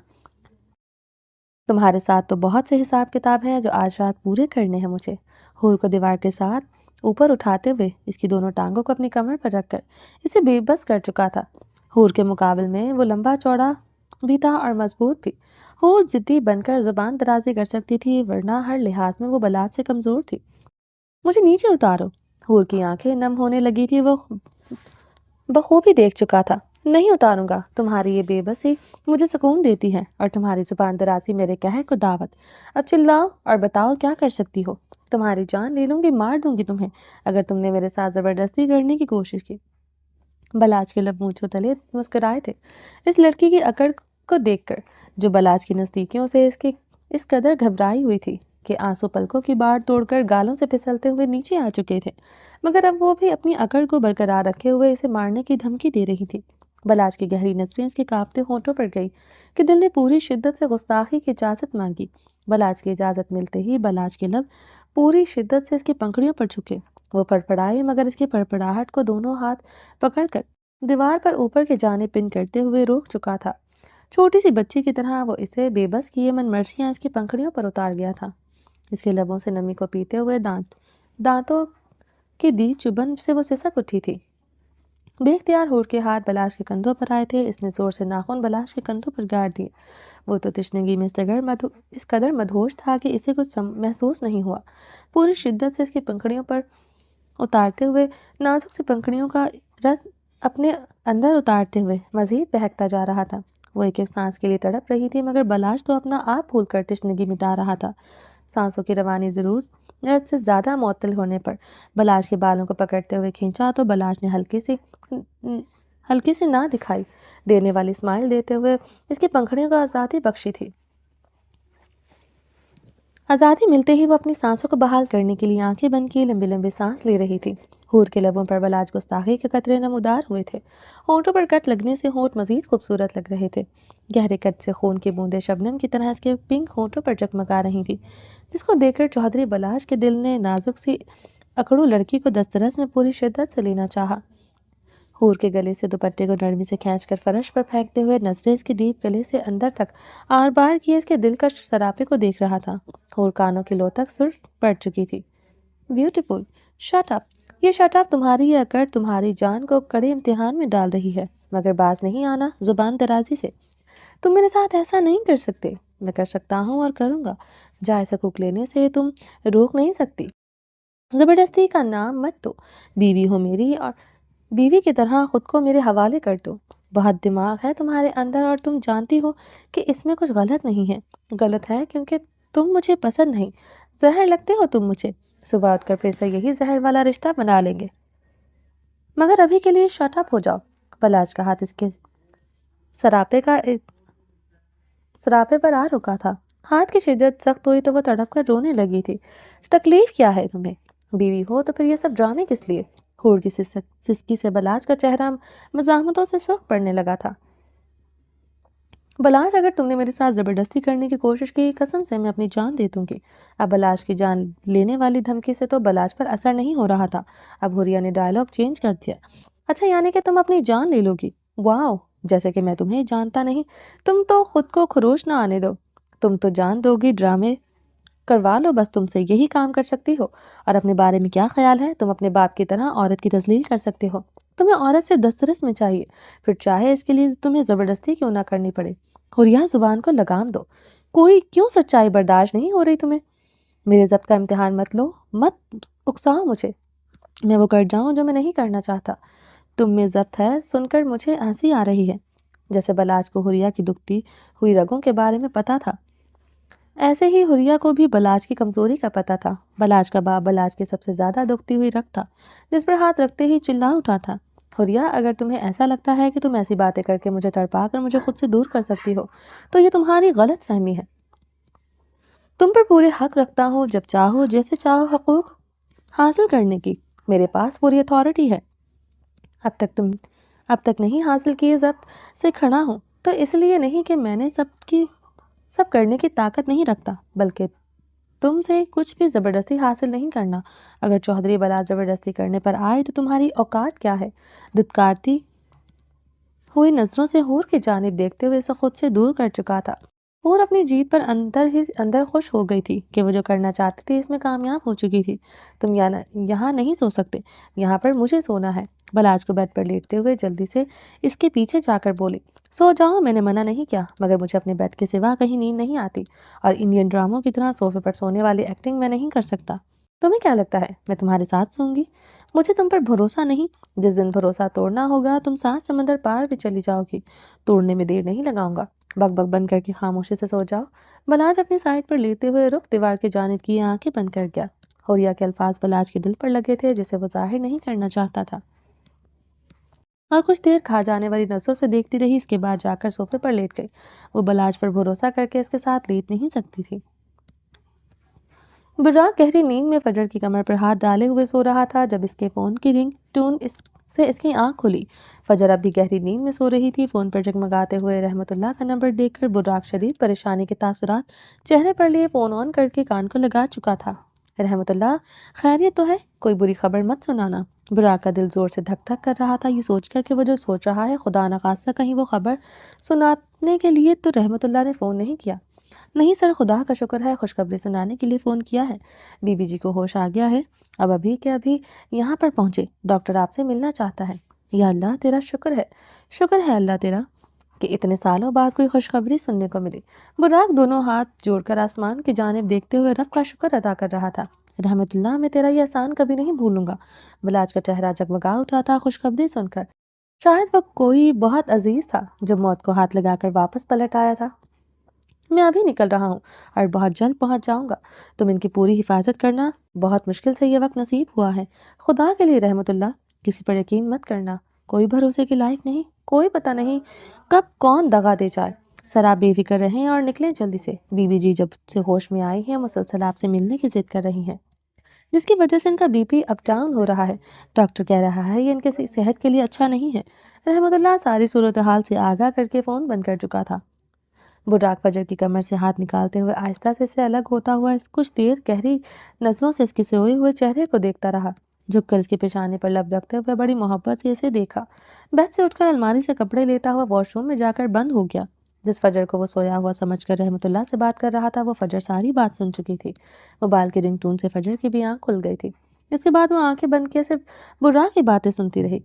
تمہارے ساتھ تو بہت سے حساب کتاب ہیں جو آج رات پورے کرنے ہیں مجھے۔ حور کو دیوار کے ساتھ اوپر اٹھاتے ہوئے اس کی دونوں ٹانگوں کو اپنی کمر پر رکھ کر اسے بے بس کر چکا تھا۔ حور کے مقابل میں وہ لمبا چوڑا بھی تھا اور مضبوط بھی۔ حور ضدی بن کر زبان درازی کر سکتی تھی، ورنہ ہر لحاظ میں وہ بلاش سے کمزور تھی۔ مجھے نیچے اتارو۔ حور کی آنکھیں نم ہونے لگی تھی، وہ بخوبی دیکھ چکا تھا۔ نہیں اتاروں گا، تمہاری یہ بے بسی مجھے سکون دیتی ہے اور تمہاری زبان درازی میرے قہر کو دعوت۔ اب چلاؤ اور بتاؤ کیا کر سکتی ہو؟ تمہاری جان لے لوں گی، مار دوں گی تمہیں اگر تم نے میرے ساتھ زبردستی کرنے کی کوشش کی۔ بلاش کے لب مونچھوں تلے مسکرائے تھے اس لڑکی کی اکڑ کو دیکھ کر، جو بلاش کی نزدیکیوں سے اس قدر گھبرائی ہوئی تھی کہ آنسو پلکوں کی باڑ توڑ کر گالوں سے پھسلتے ہوئے نیچے آ چکے تھے، مگر اب وہ بھی اپنی اکڑ کو برقرار رکھے ہوئے اسے مارنے کی دھمکی دے رہی تھی۔ بلاش کی گہری نظریں اس کے کانپتے ہونٹوں پر گئی کہ دل نے پوری شدت سے گستاخی کی اجازت مانگی۔ بلاش کی اجازت ملتے ہی بلاش کے لب پوری شدت سے اس کی پنکھڑیوں پر جھکے۔ وہ پڑپڑائے، مگر اس کی پڑپڑاہٹ کو دونوں ہاتھ پکڑ کر دیوار پر اوپر کے جانب پن کرتے ہوئے روک چکا تھا۔ چھوٹی سی بچی کی طرح وہ اسے بے بس کیے من مرضیاں اس کی پنکھڑیوں پر اتار گیا تھا۔ اس کے لبوں سے نمی کو پیتے ہوئے دانتوں کی دی چبھن سے وہ سسک اٹھی تھی۔ بے اختیار حور کے ہاتھ بلاش کے کندھوں پر آئے تھے، اس نے زور سے ناخن بلاش کے کندھوں پر گاڑ دیے۔ وہ تو تشنگی میں اس قدر مدہوش تھا کہ اسے کچھ محسوس نہیں ہوا۔ پوری شدت سے اس کی پنکھڑیوں پر اتارتے ہوئے نازک سی پنکھڑیوں کا رس اپنے اندر اتارتے ہوئے مزید بہکتا جا رہا تھا۔ وہ ایک ایک سانس کے لیے تڑپ رہی تھی، مگر بلاش تو اپنا آپ بھول کر تشنگی مٹا رہا تھا۔ سانسوں کی روانی ضرورت سے زیادہ معطل ہونے پر بلاش کے بالوں کو پکڑتے ہوئے کھینچا تو بلاش نے ہلکی سی نہ دکھائی دینے والی اسمائل دیتے ہوئے اس کی پنکھڑیوں کو آزادی بخشی تھی۔ آزادی ملتے ہی وہ اپنی سانسوں کو بحال کرنے کے لیے آنکھیں بند کی لمبی لمبی سانس لے رہی تھی۔ حور کے لبوں پر بلاج گستاخی کے قطرے نمودار ہوئے تھے۔ ہونٹوں پر کٹ لگنے سے ہونٹ مزید خوبصورت لگ رہے تھے۔ گہرے کٹ سے خون کی بوندیں شبنم کی طرح اس کے پنک ہونٹوں پر جگمگا رہی تھی، جس کو دیکھ کر چوہدری بلاج کے دل نے نازک سی اکڑو لڑکی کو دسترس میں پوری شدت سے لینا چاہا۔ حور کے گلے سے دوپٹے کو نرمی سے کھینچ کر فرش پر پھینکتے ہوئے نظریں اس کے ڈیپ گلے سے اندر تک آر بار کیے اس کے دل کا سراپے کو دیکھ رہا تھا۔ حور کانوں کی لو تک سر پڑ چکی تھی۔ بیوٹیفل، شٹ اپ، یہ شٹ اپ تمہاری یہ اکڑ تمہاری جان کو کڑے امتحان میں ڈال رہی ہے، مگر باز نہیں آنا زبان درازی سے۔ تم میرے ساتھ ایسا نہیں کر سکتے۔ میں کر سکتا ہوں اور کروں گا۔ جائز حقوق لینے سے تم روک نہیں سکتی۔ زبردستی کا نام مت دو۔ بیوی ہو میری اور بیوی کی طرح خود کو میرے حوالے کر دو۔ بہت دماغ ہے تمہارے اندر اور تم جانتی ہو کہ اس میں کچھ غلط نہیں ہے۔ غلط ہے کیونکہ تم مجھے پسند نہیں، زہر لگتے ہو تم مجھے۔ صبح اٹھ کر پھر سے یہی زہر والا رشتہ بنا لیں گے، مگر ابھی کے لیے شٹ اپ ہو جاؤ۔ بلاج کا ہاتھ اس کے سراپے پر آ رکا تھا۔ ہاتھ کی شدت سخت ہوئی تو وہ تڑپ کر رونے لگی تھی۔ تکلیف کیا ہے تمہیں؟ بیوی ہو تو پھر یہ سب ڈرامے کس لیے؟ حور کی سسکی سے بلاج کا چہرہ مزاحمتوں سے سرخ پڑنے لگا تھا۔ بلاج، اگر تم نے میرے ساتھ زبردستی کرنے کی کوشش کی، قسم سے میں اپنی جان دے دوں گی۔ اب بلاج کی جان لینے والی دھمکی سے تو بلاج پر اثر نہیں ہو رہا تھا۔ اب حوریہ نے ڈائلاگ چینج کر دیا۔ اچھا، یعنی کہ تم اپنی جان لے لو گی؟ واو، جیسے کہ میں تمہیں جانتا نہیں۔ تم تو خود کو خروش نہ آنے دو۔ تم تو جان دو گی، ڈرامے کروا لو، بس تم سے یہی کام کر سکتی ہو۔ اور اپنے بارے میں کیا خیال ہے؟ تم اپنے باپ کی طرح عورت کی تذلیل کر سکتے ہو۔ تمہیں عورت سے دسترس میں چاہیے، پھر چاہے اس کے لیے تمہیں زبردستی کیوں نہ کرنی پڑے۔ حوریہ، زبان کو لگام دو۔ کوئی کیوں سچائی برداشت نہیں ہو رہی تمہیں؟ میرے ضبط کا امتحان مت لو، مت اکساؤ مجھے۔ میں وہ کر جاؤں جو میں نہیں کرنا چاہتا۔ تم میں ضبط ہے سن کر مجھے ہنسی آ رہی ہے۔ جیسے بلاج کو حوریہ کی دکھتی ہوئی رگوں کے بارے میں پتا تھا، ایسے ہی حوریہ کو بھی بلاج کی کمزوری کا پتا تھا۔ بلاج کا باپ بلاج کی سب سے زیادہ دکھتی ہوئی رگ تھا، جس پر ہاتھ رکھتے ہی چلا اٹھا تھا۔ حوریہ، اگر تمہیں ایسا لگتا ہے کہ تم ایسی باتیں کر کے مجھے تڑپا کر مجھے خود سے دور کر سکتی ہو، تو یہ تمہاری غلط فہمی ہے۔ تم پر پورے حق رکھتا ہوں، جب چاہو جیسے چاہو حقوق حاصل کرنے کی میرے پاس پوری اتھارٹی ہے۔ اب تک نہیں حاصل کیے ضبط سے کھڑا ہوں، تو اس لیے نہیں کہ میں نے سب کرنے کی طاقت نہیں رکھتا، بلکہ تم سے کچھ بھی زبردستی حاصل نہیں کرنا۔ اگر چوہدری بلاج زبردستی کرنے پر آئے تو تمہاری اوقات کیا ہے؟ دھتکارتی ہوئی نظروں سے حور کی جانب دیکھتے ہوئے اسے خود سے دور کر چکا تھا۔ حور اپنی جیت پر اندر خوش ہو گئی تھی کہ وہ جو کرنا چاہتی تھی اس میں کامیاب ہو چکی تھی۔ تم یہاں نہیں سو سکتے، یہاں پر مجھے سونا ہے۔ بلاج کو بیڈ پر لیٹتے ہوئے جلدی سے اس کے پیچھے جا کر بولی، سو جاؤ، میں نے منع نہیں کیا، مگر مجھے اپنے بیڈ کے سوا کہیں نیند نہیں آتی، اور انڈین ڈراموں کی طرح صوفے پر سونے والی ایکٹنگ میں نہیں کر سکتا۔ تمہیں کیا لگتا ہے میں تمہارے ساتھ سوں گی؟ مجھے تم پر بھروسہ نہیں۔ جس دن بھروسہ توڑنا ہوگا تم 7 سمندر پار بھی چلی جاؤ گی، توڑنے میں دیر نہیں لگاؤں گا۔ بک بک بند کر کے خاموشی سے سو جاؤ۔ بلاج اپنی سائڈ پر لیتے ہوئے رخ دیوار کی جانب کیے آنکھیں بند کر گیا۔ حوریہ کے الفاظ بلاج کے دل پر لگے تھے، جسے وہ ظاہر نہیں کرنا چاہتا تھا، اور کچھ دیر کھا جانے والی نظروں سے دیکھتی رہی۔ اس کے بعد جا کر صوفے پر لیٹ گئی۔ وہ بلاج پر بھروسہ کر کے اس کے ساتھ لیٹ نہیں سکتی تھی۔ براق گہری نیند میں فجر کی کمر پر ہاتھ ڈالے ہوئے سو رہا تھا جب اس کے فون کی رنگ ٹون سے اس کی آنکھ کھلی۔ فجر اب بھی گہری نیند میں سو رہی تھی۔ فون پر جگمگاتے ہوئے رحمت اللہ کا نمبر دیکھ کر براق شدید پریشانی کے تاثرات چہرے پر لیے فون آن کر کے کان کو لگا چکا تھا۔ رحمت اللہ، خیریت تو ہے؟ کوئی بری خبر مت سنانا۔ براق کا دل زور سے دھک دھک کر رہا تھا، یہ سوچ کر کہ وہ جو سوچ رہا ہے خدا نخواستہ کہیں وہ خبر سنانے کے لیے تو رحمت اللہ نے فون نہیں کیا۔ نہیں سر، خدا کا شکر ہے، خوشخبری سنانے کے لیے فون کیا ہے۔ بی بی جی کو ہوش آ گیا ہے، اب ابھی کے ابھی یہاں پر پہنچے، ڈاکٹر آپ سے ملنا چاہتا ہے۔ یا اللہ تیرا شکر ہے، شکر ہے اللہ تیرا کہ اتنے سالوں بعد کوئی خوشخبری سننے کو ملی۔ براق دونوں ہاتھ جوڑ کر آسمان کی جانب دیکھتے ہوئے رب کا شکر ادا کر رہا تھا۔ رحمت اللہ، میں تیرا یہ احسان کبھی نہیں بھولوں گا۔ بلاج کا چہرہ جگمگا اٹھا تھا خوشخبری سن کر۔ شاید وہ کوئی بہت عزیز تھا جو موت کو ہاتھ لگا کر واپس پلٹ آیا تھا۔ میں ابھی نکل رہا ہوں اور بہت جلد پہنچ جاؤں گا، تم ان کی پوری حفاظت کرنا، بہت مشکل سے یہ وقت نصیب ہوا ہے۔ خدا کے لیے رحمت اللہ، کسی پر یقین مت کرنا، کوئی بھروسے کے لائق نہیں، کوئی پتہ نہیں کب کون دغا دے جائے۔ سر آپ بے فکر رہیں اور نکلیں جلدی سے، بی بی جی جب سے ہوش میں آئی ہیں مسلسل آپ سے ملنے کی ضد کر رہی ہیں، جس کی وجہ سے ان کا بی پی اپ ڈاؤن ہو رہا ہے۔ ڈاکٹر کہہ رہا ہے یہ ان کے صحت کے لیے اچھا نہیں ہے۔ رحمت اللہ ساری صورتحال سے آگاہ کر کے فون بند کر چکا تھا۔ براق فجر کی کمر سے ہاتھ نکالتے ہوئے آہستہ سے اسے الگ ہوتا ہوا کچھ دیر گہری نظروں سے اس کے سوئے ہوئے چہرے کو دیکھتا رہا۔ جھک کر اس کے پیشانے پر لب رکھتے ہوئے بڑی محبت سے اسے دیکھا۔ بیڈ سے اٹھ کر الماری سے کپڑے لیتا ہوا واش روم میں جا کر بند ہو گیا۔ جس فجر کو وہ سویا ہوا سمجھ کر رحمت اللہ سے بات کر رہا تھا، وہ فجر ساری بات سن چکی تھی۔ موبائل کی رنگ ٹون سے فجر کی بھی آنکھ کھل گئی تھی۔ اس کے بعد وہ آنکھیں بند کیے صرف براق کی باتیں سنتی رہی۔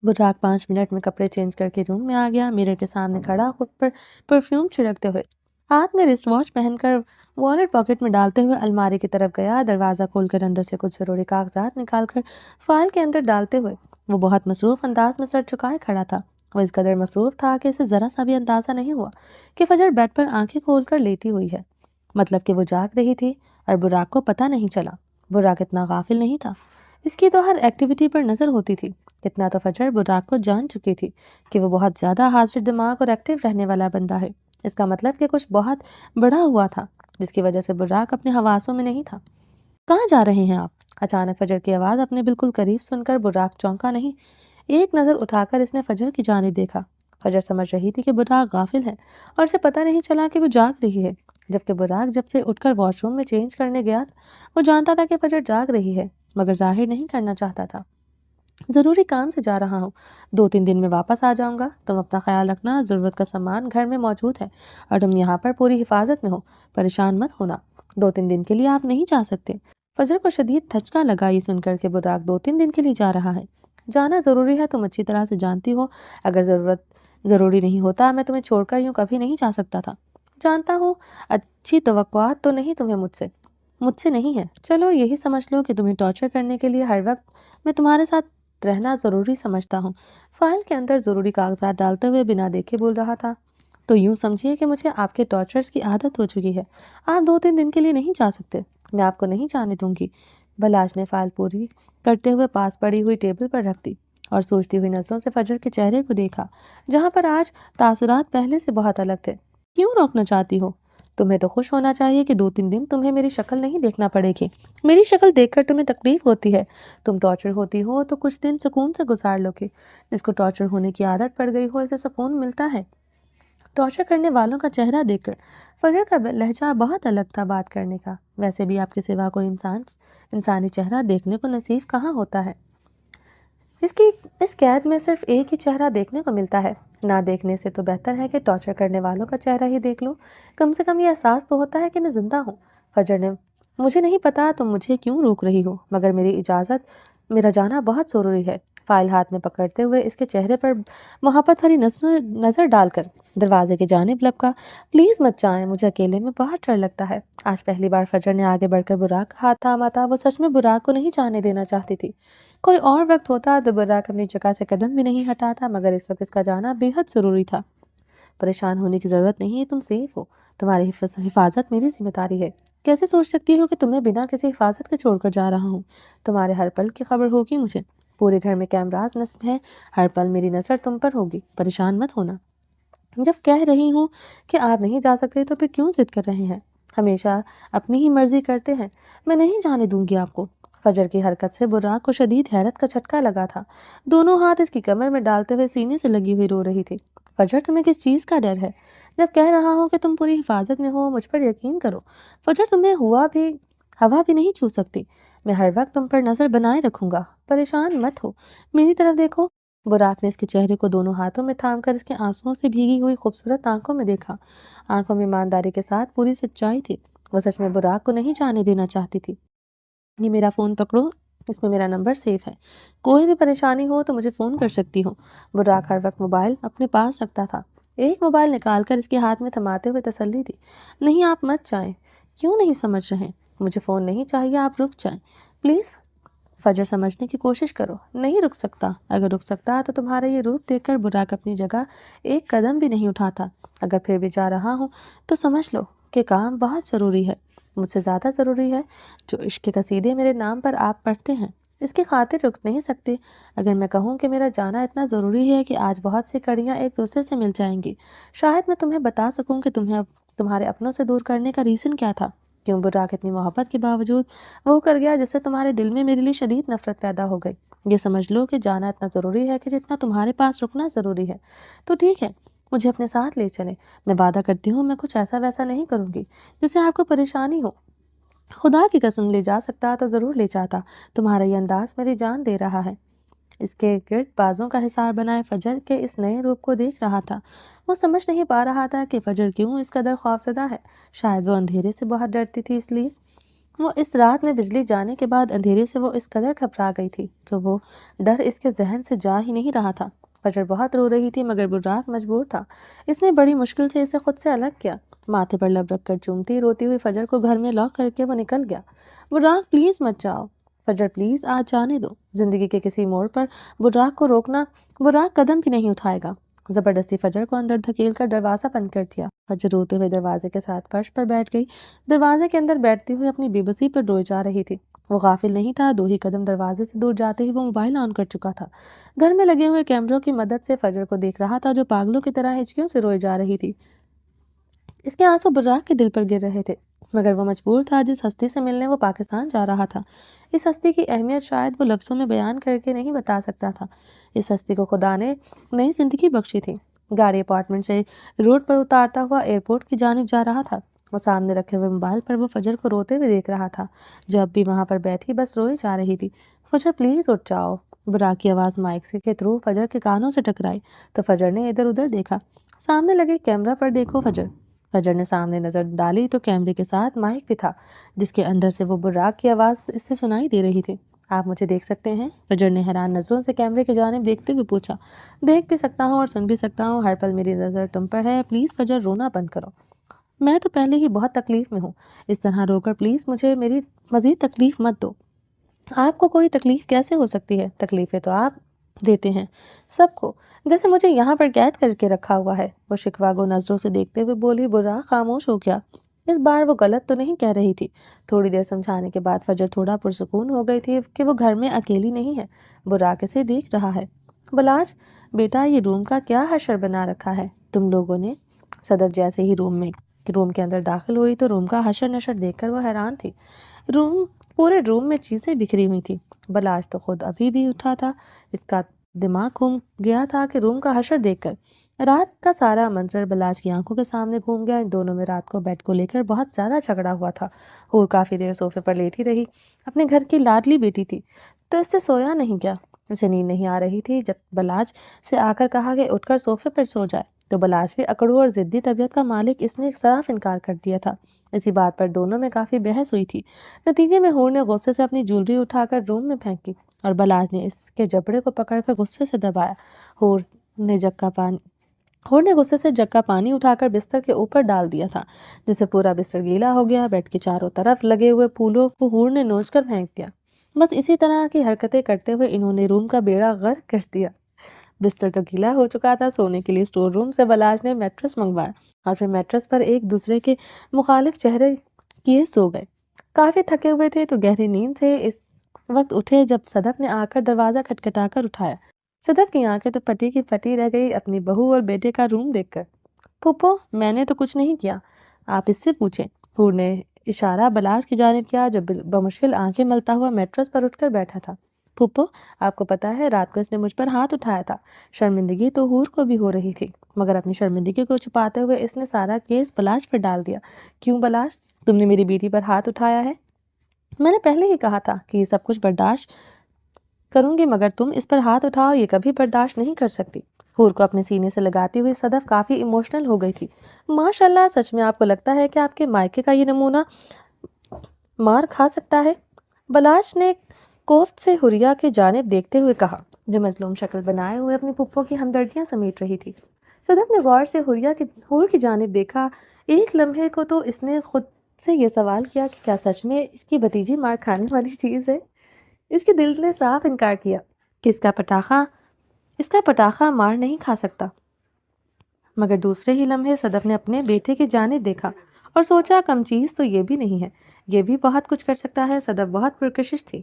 براق 5 منٹ میں کپڑے چینج کر کے روم میں آ گیا، میرر کے سامنے کھڑا خود پر پرفیوم چھڑکتے ہوئے، ہاتھ میں رسٹ واچ پہن کر والیٹ پاکٹ میں ڈالتے ہوئے الماری کی طرف گیا۔ دروازہ کھول کر اندر سے کچھ ضروری کاغذات نکال کر فائل کے اندر ڈالتے ہوئے وہ بہت مصروف انداز میں سر جھکائے کھڑا تھا۔ وہ اس قدر مصروف تھا کہ اسے ذرا سا بھی اندازہ نہیں ہوا کہ فجر بیڈ پر آنکھیں کھول کر لیٹی ہوئی ہے، مطلب کہ وہ جاگ رہی تھی اور براق کو پتہ نہیں چلا۔ براق اتنا غافل نہیں تھا، اس کی تو ہر ایکٹیویٹی پر نظر ہوتی تھی۔ اتنا تو فجر براق کو جان چکی تھی کہ وہ بہت زیادہ حاضر دماغ اور ایکٹیو رہنے والا بندہ ہے۔ اس کا مطلب کہ کچھ بہت بڑا ہوا تھا جس کی وجہ سے براق اپنے حواسوں میں نہیں تھا۔ کہاں جا رہے ہیں آپ؟ اچانک فجر کی آواز اپنے بالکل قریب سن کر براق چونکا نہیں۔ ایک نظر اٹھا کر اس نے فجر کی جانب دیکھا۔ فجر سمجھ رہی تھی کہ براق غافل ہے اور اسے پتہ نہیں چلا کہ وہ جاگ رہی ہے، جبکہ براق جب سے اٹھ کر واش روم میں چینج کرنے گیا وہ جانتا تھا کہ فجر جاگ رہی ہے، مگر ظاہر نہیں کرنا چاہتا تھا۔ ضروری کام سے جا رہا ہوں، 2-3 دن میں واپس آ جاؤں گا، تم اپنا خیال رکھنا، ضرورت کا سامان گھر میں موجود ہے اور تم یہاں پر پوری حفاظت میں ہو، پریشان مت ہونا۔ 2-3 دن کے لیے آپ نہیں جا سکتے۔ فجر کو شدید دھچکا لگا یہ سن کر کہ براق 2-3 دن کے لیے جا رہا ہے۔ جانا ضروری ہے، تم اچھی طرح سے جانتی ہو، اگر ضروری نہیں ہوتا میں تمہیں چھوڑ کر یوں کبھی نہیں جا سکتا تھا۔ جانتا ہوں، اچھی توقعات تو نہیں تمہیں مجھ سے نہیں ہے۔ چلو یہی سمجھ لو کہ تمہیں ٹارچر کرنے کے لیے ہر وقت میں تمہارے ساتھ رہنا ضروری سمجھتا ہوں۔ فائل کے اندر ضروری کاغذات ڈالتے ہوئے بنا دیکھے بول رہا تھا، تو یوں سمجھیے کہ مجھے آپ کے ٹارچرز کی عادت ہو چکی ہے۔ آپ 2-3 دن کے لیے نہیں جا سکتے، میں آپ کو نہیں جانے دوں گی۔ بلاش نے فائل پوری کرتے ہوئے پاس پڑی ہوئی ٹیبل پر رکھ دی اور سوچتی ہوئی نظروں سے فجر کے چہرے کو دیکھا، جہاں پر آج تاثرات پہلے سے بہت الگ تھے۔ کیوں روکنا چاہتی ہو؟ تمہیں تو خوش ہونا چاہیے کہ 2-3 دن تمہیں میری شکل نہیں دیکھنا پڑے گی۔ میری شکل دیکھ کر تمہیں تکلیف ہوتی ہے، تم ٹارچر ہوتی ہو تو کچھ دن سکون سے گزار لو گے۔ جس کو ٹارچر ہونے کی عادت پڑ گئی ہو اسے سکون ملتا ہے۔ ٹارچر کرنے والوں کا چہرہ دیکھ کر فجر کا لہجہ بہت الگ تھا بات کرنے کا۔ ویسے بھی آپ کے سوا کوئی انسانی چہرہ دیکھنے کو نصیب کہاں ہوتا ہے؟ اس قید میں صرف ایک ہی چہرہ دیکھنے کو ملتا ہے۔ نہ دیکھنے سے تو بہتر ہے کہ ٹارچر کرنے والوں کا چہرہ ہی دیکھ لوں، کم سے کم یہ احساس تو ہوتا ہے کہ میں زندہ ہوں۔ فجر نے، مجھے نہیں پتا تم مجھے کیوں روک رہی ہو، مگر میرا جانا بہت ضروری ہے۔ فائل ہاتھ میں پکڑتے ہوئے اس کے چہرے پر محبت بھری نظر ڈال کر دروازے کی جانب لپکا، پلیز مت جائیں، مجھے اکیلے میں بہت ڈر لگتا ہے۔ آج پہلی بار فجر نے آگے بڑھ کر براق کا ہاتھ تھاما تھا۔ وہ سچ میں براق کو نہیں جانے دینا چاہتی تھی۔ کوئی اور وقت ہوتا تو براق اپنی جگہ سے قدم بھی نہیں ہٹاتا، مگر اس وقت اس کا جانا بے حد ضروری تھا۔ پریشان ہونے کی ضرورت نہیں، تم سیف ہو، تمہاری حفاظت میری ذمہ داری ہے۔ کیسے سوچ سکتی ہو کہ تمہیں بنا کسی حفاظت کے چھوڑ کر جا رہا ہوں؟ تمہارے ہر پل کی خبر ہوگی مجھے، پورے گھر میں کیمراز نصب ہیں، ہر پل میری نظر تم پر ہوگی، پریشان مت ہونا۔ جب کہہ رہی ہوں کہ آپ نہیں جا سکتے تو پھر کیوں ضد کر رہے ہیں؟ ہمیشہ اپنی ہی مرضی کرتے ہیں، میں نہیں جانے دوں گی آپ کو۔ فجر کی حرکت سے براق کو شدید حیرت کا جھٹکا لگا تھا۔ دونوں ہاتھ اس کی کمر میں ڈالتے ہوئے سینے سے لگی ہوئی رو رہی تھی۔ فجر تمہیں کس چیز کا ڈر ہے؟ جب کہہ رہا ہوں کہ تم پوری حفاظت میں ہو، مجھ پر یقین کرو۔ فجر تمہیں ہوا بھی نہیں چھو سکتی، میں ہر وقت تم پر نظر بنائے رکھوں گا، پریشان مت ہو، میری طرف دیکھو۔ براق نے اس کے چہرے کو دونوں ہاتھوں میں تھام کر اس کے آنسوؤں سے بھیگی ہوئی خوبصورت آنکھوں میں دیکھا۔ آنکھوں میں ایمانداری کے ساتھ پوری سچائی تھی۔ وہ سچ میں براق کو نہیں جانے دینا چاہتی تھی۔ یہ میرا فون پکڑو، اس میں میرا نمبر سیف ہے، کوئی بھی پریشانی ہو تو مجھے فون کر سکتی ہو۔ براق ہر وقت موبائل اپنے پاس رکھتا تھا۔ ایک موبائل نکال کر اس کے ہاتھ میں تھماتے ہوئے تسلی دی، نہیں آپ مت جائیں۔ کیوں نہیں سمجھ رہے؟ مجھے فون نہیں چاہیے، آپ رک جائیں پلیز۔ فجر سمجھنے کی کوشش کرو، نہیں رک سکتا، اگر رک سکتا تو تمہارا یہ روپ دیکھ کر براق اپنی جگہ ایک قدم بھی نہیں اٹھاتا۔ اگر پھر بھی جا رہا ہوں تو سمجھ لو کہ کام بہت ضروری ہے، مجھ سے زیادہ ضروری ہے۔ جو عشق کے قصیدے میرے نام پر آپ پڑھتے ہیں، اس کی خاطر رک نہیں سکتی۔ اگر میں کہوں کہ میرا جانا اتنا ضروری ہے کہ آج بہت سی کڑیاں ایک دوسرے سے مل جائیں گی، شاید میں تمہیں بتا سکوں کہ تمہارے اپنوں سے دور کرنے کا ریزن کیا تھا، کیوں براق اتنی محبت کے باوجود وہ کر گیا جس سے تمہارے دل میں میرے لیے شدید نفرت پیدا ہو گئی۔ یہ سمجھ لو کہ جانا اتنا ضروری ہے کہ جتنا تمہارے پاس رکنا ضروری ہے۔ تو ٹھیک ہے، مجھے اپنے ساتھ لے چلیں۔ میں وعدہ کرتی ہوں میں کچھ ایسا ویسا نہیں کروں گی جس سے آپ کو پریشانی ہو۔ خدا کی قسم لے جا سکتا تو ضرور لے جاتا، تمہارا یہ انداز میری جان دے رہا ہے۔ اس کے گرد بازوں کا حصار بنائے فجر کے اس نئے روپ کو دیکھ رہا تھا۔ وہ سمجھ نہیں پا رہا تھا کہ فجر کیوں اس قدر خوفزدہ ہے۔ شاید وہ اندھیرے سے بہت ڈرتی تھی، اس لیے وہ اس رات میں بجلی جانے کے بعد اندھیرے سے وہ اس قدر گھبرا گئی تھی کہ وہ ڈر اس کے ذہن سے جا ہی نہیں رہا تھا۔ فجر بہت رو رہی تھی مگر براق مجبور تھا۔ اس نے بڑی مشکل سے اسے خود سے الگ کیا۔ ماتھے پر لب رکھ کر چومتی روتی ہوئی فجر کو گھر میں لاک کر کے وہ نکل گیا۔ براق پلیز مت جاؤ، فجر پلیز آج جانے دو۔ زندگی کے کسی موڑ پر براق کو روکنا، براق قدم بھی نہیں اٹھائے گا۔ زبردستی فجر کو اندر دھکیل کر دروازہ بند کر دیا۔ فجر روتے ہوئے دروازے کے ساتھ فرش پر بیٹھ گئی۔ دروازے کے اندر بیٹھتی ہوئی اپنی بے بسی پر روئی جا رہی تھی۔ وہ غافل نہیں تھا، 2 ہی قدم دروازے سے دور جاتے ہی وہ موبائل آن کر چکا تھا۔ گھر میں لگے ہوئے کیمروں کی مدد سے فجر کو دیکھ رہا تھا جو پاگلوں کی طرح ہچکیوں سے روئی جا رہی تھی۔ اس کے آنسو براق کے دل پر گر رہے تھے، مگر وہ مجبور تھا۔ جس ہستی سے ملنے وہ پاکستان جا رہا تھا، اس ہستی کی اہمیت شاید وہ لفظوں میں بیان کر کے نہیں بتا سکتا تھا۔ اس ہستی کو خدا نے نئی زندگی بخشی تھی۔ گاڑی اپارٹمنٹ سے روڈ پر اتارتا ہوا ایئرپورٹ کی جانب جا رہا تھا۔ وہ سامنے رکھے ہوئے موبائل پر وہ فجر کو روتے ہوئے دیکھ رہا تھا جو اب بھی وہاں پر بیٹھی بس روئی جا رہی تھی۔ فجر پلیز اٹھ جاؤ، براق کی آواز مائک کے تھرو فجر کے کانوں سے ٹکرائی تو فجر نے ادھر ادھر دیکھا۔ سامنے لگے کیمرہ پر دیکھو فجر۔ فجر نے سامنے نظر ڈالی تو کیمرے کے ساتھ مائک بھی تھا جس کے اندر سے وہ براق کی آواز اس سے سنائی دے رہی تھی۔ آپ مجھے دیکھ سکتے ہیں؟ فجر نے حیران نظروں سے کیمرے کی جانب دیکھتے ہوئے پوچھا۔ دیکھ بھی سکتا ہوں اور سن بھی سکتا ہوں، ہر پل میری نظر تم پر ہے۔ پلیز فجر رونا بند کرو، میں تو پہلے ہی بہت تکلیف میں ہوں، اس طرح رو کر پلیز مجھے میری مزید تکلیف مت دو۔ آپ کو کوئی تکلیف کیسے ہو سکتی ہے؟ تکلیفیں تو آپ دیتے ہیں سب کو، جیسے مجھے یہاں پر قید کر کے رکھا ہوا ہے۔ وہ شکوہ گو نظروں سے دیکھتے ہوئے بولی۔ براق خاموش ہو گیا۔ اس بار وہ غلط تو نہیں کہہ رہی تھی۔ تھوڑی دیر سمجھانے کے بعد فجر تھوڑا پرسکون ہو گئی تھی کہ وہ گھر میں اکیلی نہیں ہے، براق اسے دیکھ رہا ہے۔ بلاش بیٹا، یہ روم کا کیا حشر بنا رکھا ہے تم لوگوں نے؟ صدف جیسے ہی روم کے اندر داخل ہوئی تو روم کا حشر نشر دیکھ کر وہ حیران تھی۔ پورے روم میں چیزیں بکھری ہوئی تھی۔ بلاش تو خود ابھی بھی اٹھا تھا، اس کا دماغ گھوم گیا تھا کہ روم کا حشر دیکھ کر۔ رات کا سارا منظر بلاش کی آنکھوں کے سامنے گھوم گیا۔ ان دونوں میں رات کو بیڈ کو لے کر بہت زیادہ جھگڑا ہوا تھا۔ حور کافی دیر صوفے پر لیٹی رہی، اپنے گھر کی لاڈلی بیٹی تھی تو اس سے سویا نہیں گیا۔ اسے نیند نہیں آ رہی تھی۔ جب بلاش سے آ کر کہا کہ اٹھ کر صوفے پر سو جائے تو بلاش بھی اکڑو اور ضدی طبیعت کا مالک اس نے صاف انکار کر دیا تھا۔ اسی بات پر دونوں میں کافی بحث ہوئی تھی۔ نتیجے میں حور نے غصے سے اپنی جولری اٹھا کر روم میں پھینکی اور بلاش نے اس کے جبڑے کو پکڑ کر غصے سے دبایا۔ حور نے غصے سے جگ کا پانی اٹھا کر بستر کے اوپر ڈال دیا تھا جس سے پورا بستر گیلا ہو گیا۔ بیڈ کے چاروں طرف لگے ہوئے پھولوں کو حور نے نوچ کر پھینک دیا۔ بس اسی طرح کی حرکتیں کرتے ہوئے انہوں نے روم کا بیڑا غرق کر دیا۔ بستر تو گیلا ہو چکا تھا۔ سونے کے لیے اسٹور روم سے بلاش نے میٹرس منگوایا اور پھر میٹرس پر ایک دوسرے کے مخالف چہرے کیے سو گئے۔ کافی تھکے ہوئے تھے تو گہری نیند سے اس وقت اٹھے جب صدف نے آ کر دروازہ کھٹکھٹا کر اٹھایا۔ صدف کی آنکھیں تو پھٹی کی پھٹی رہ گئی اپنی بہو اور بیٹے کا روم دیکھ کر۔ پھپھو، میں نے تو کچھ نہیں کیا، آپ اس سے پوچھیں۔ حور نے اشارہ بلاش کی جانب کیا جو بمشکل آنکھیں ملتا ہوا میٹرس پر اٹھ کر بیٹھا تھا۔ پھپھو، آپ کو پتا ہے رات کو اس نے مجھ پر ہاتھ اٹھایا تھا۔ شرمندگی تو حور کو بھی ہو رہی تھی مگر اپنی شرمندگی کو چھپاتے ہوئے اس نے سارا کیس بلاش پر ڈال دیا۔ کیوں بلاش، تم نے میری بیٹی پر ہاتھ اٹھایا ہے؟ میں نے پہلے ہی کہا تھا کہ یہ سب کچھ برداشت کروں گی مگر تم اس پر ہاتھ اٹھاؤ یہ کبھی برداشت نہیں کر سکتی۔ حور کو اپنے سینے سے لگاتی ہوئی صدف کافی ایموشنل ہو گئی تھی۔ ماشاءاللہ، سچ میں آپ کو لگتا ہے کہ آپ کے مائکے کا یہ نمونہ مار کھا سکتا ہے؟ بلاش نے کوفت سے حوریہ کی جانب دیکھتے ہوئے کہا جو مظلوم شکل بنائے ہوئے اپنی پھپھو کی ہمدردیاں سمیٹ رہی تھی۔ صدف نے غور سے حور کی جانب دیکھا۔ ایک لمحے کو تو اس نے خود سے یہ سوال کیا کہ کیا سچ میں اس کی بھتیجی مار کھانے والی چیز ہے؟ اس کے دل نے صاف انکار کیا کہ اس کا پٹاخہ مار نہیں کھا سکتا، مگر دوسرے ہی لمحے صدف نے اپنے بیٹے کی جانب دیکھا اور سوچا کم چیز تو یہ بھی نہیں ہے، یہ بھی بہت کچھ کر سکتا ہے۔ صدف بہت پرکشش تھی،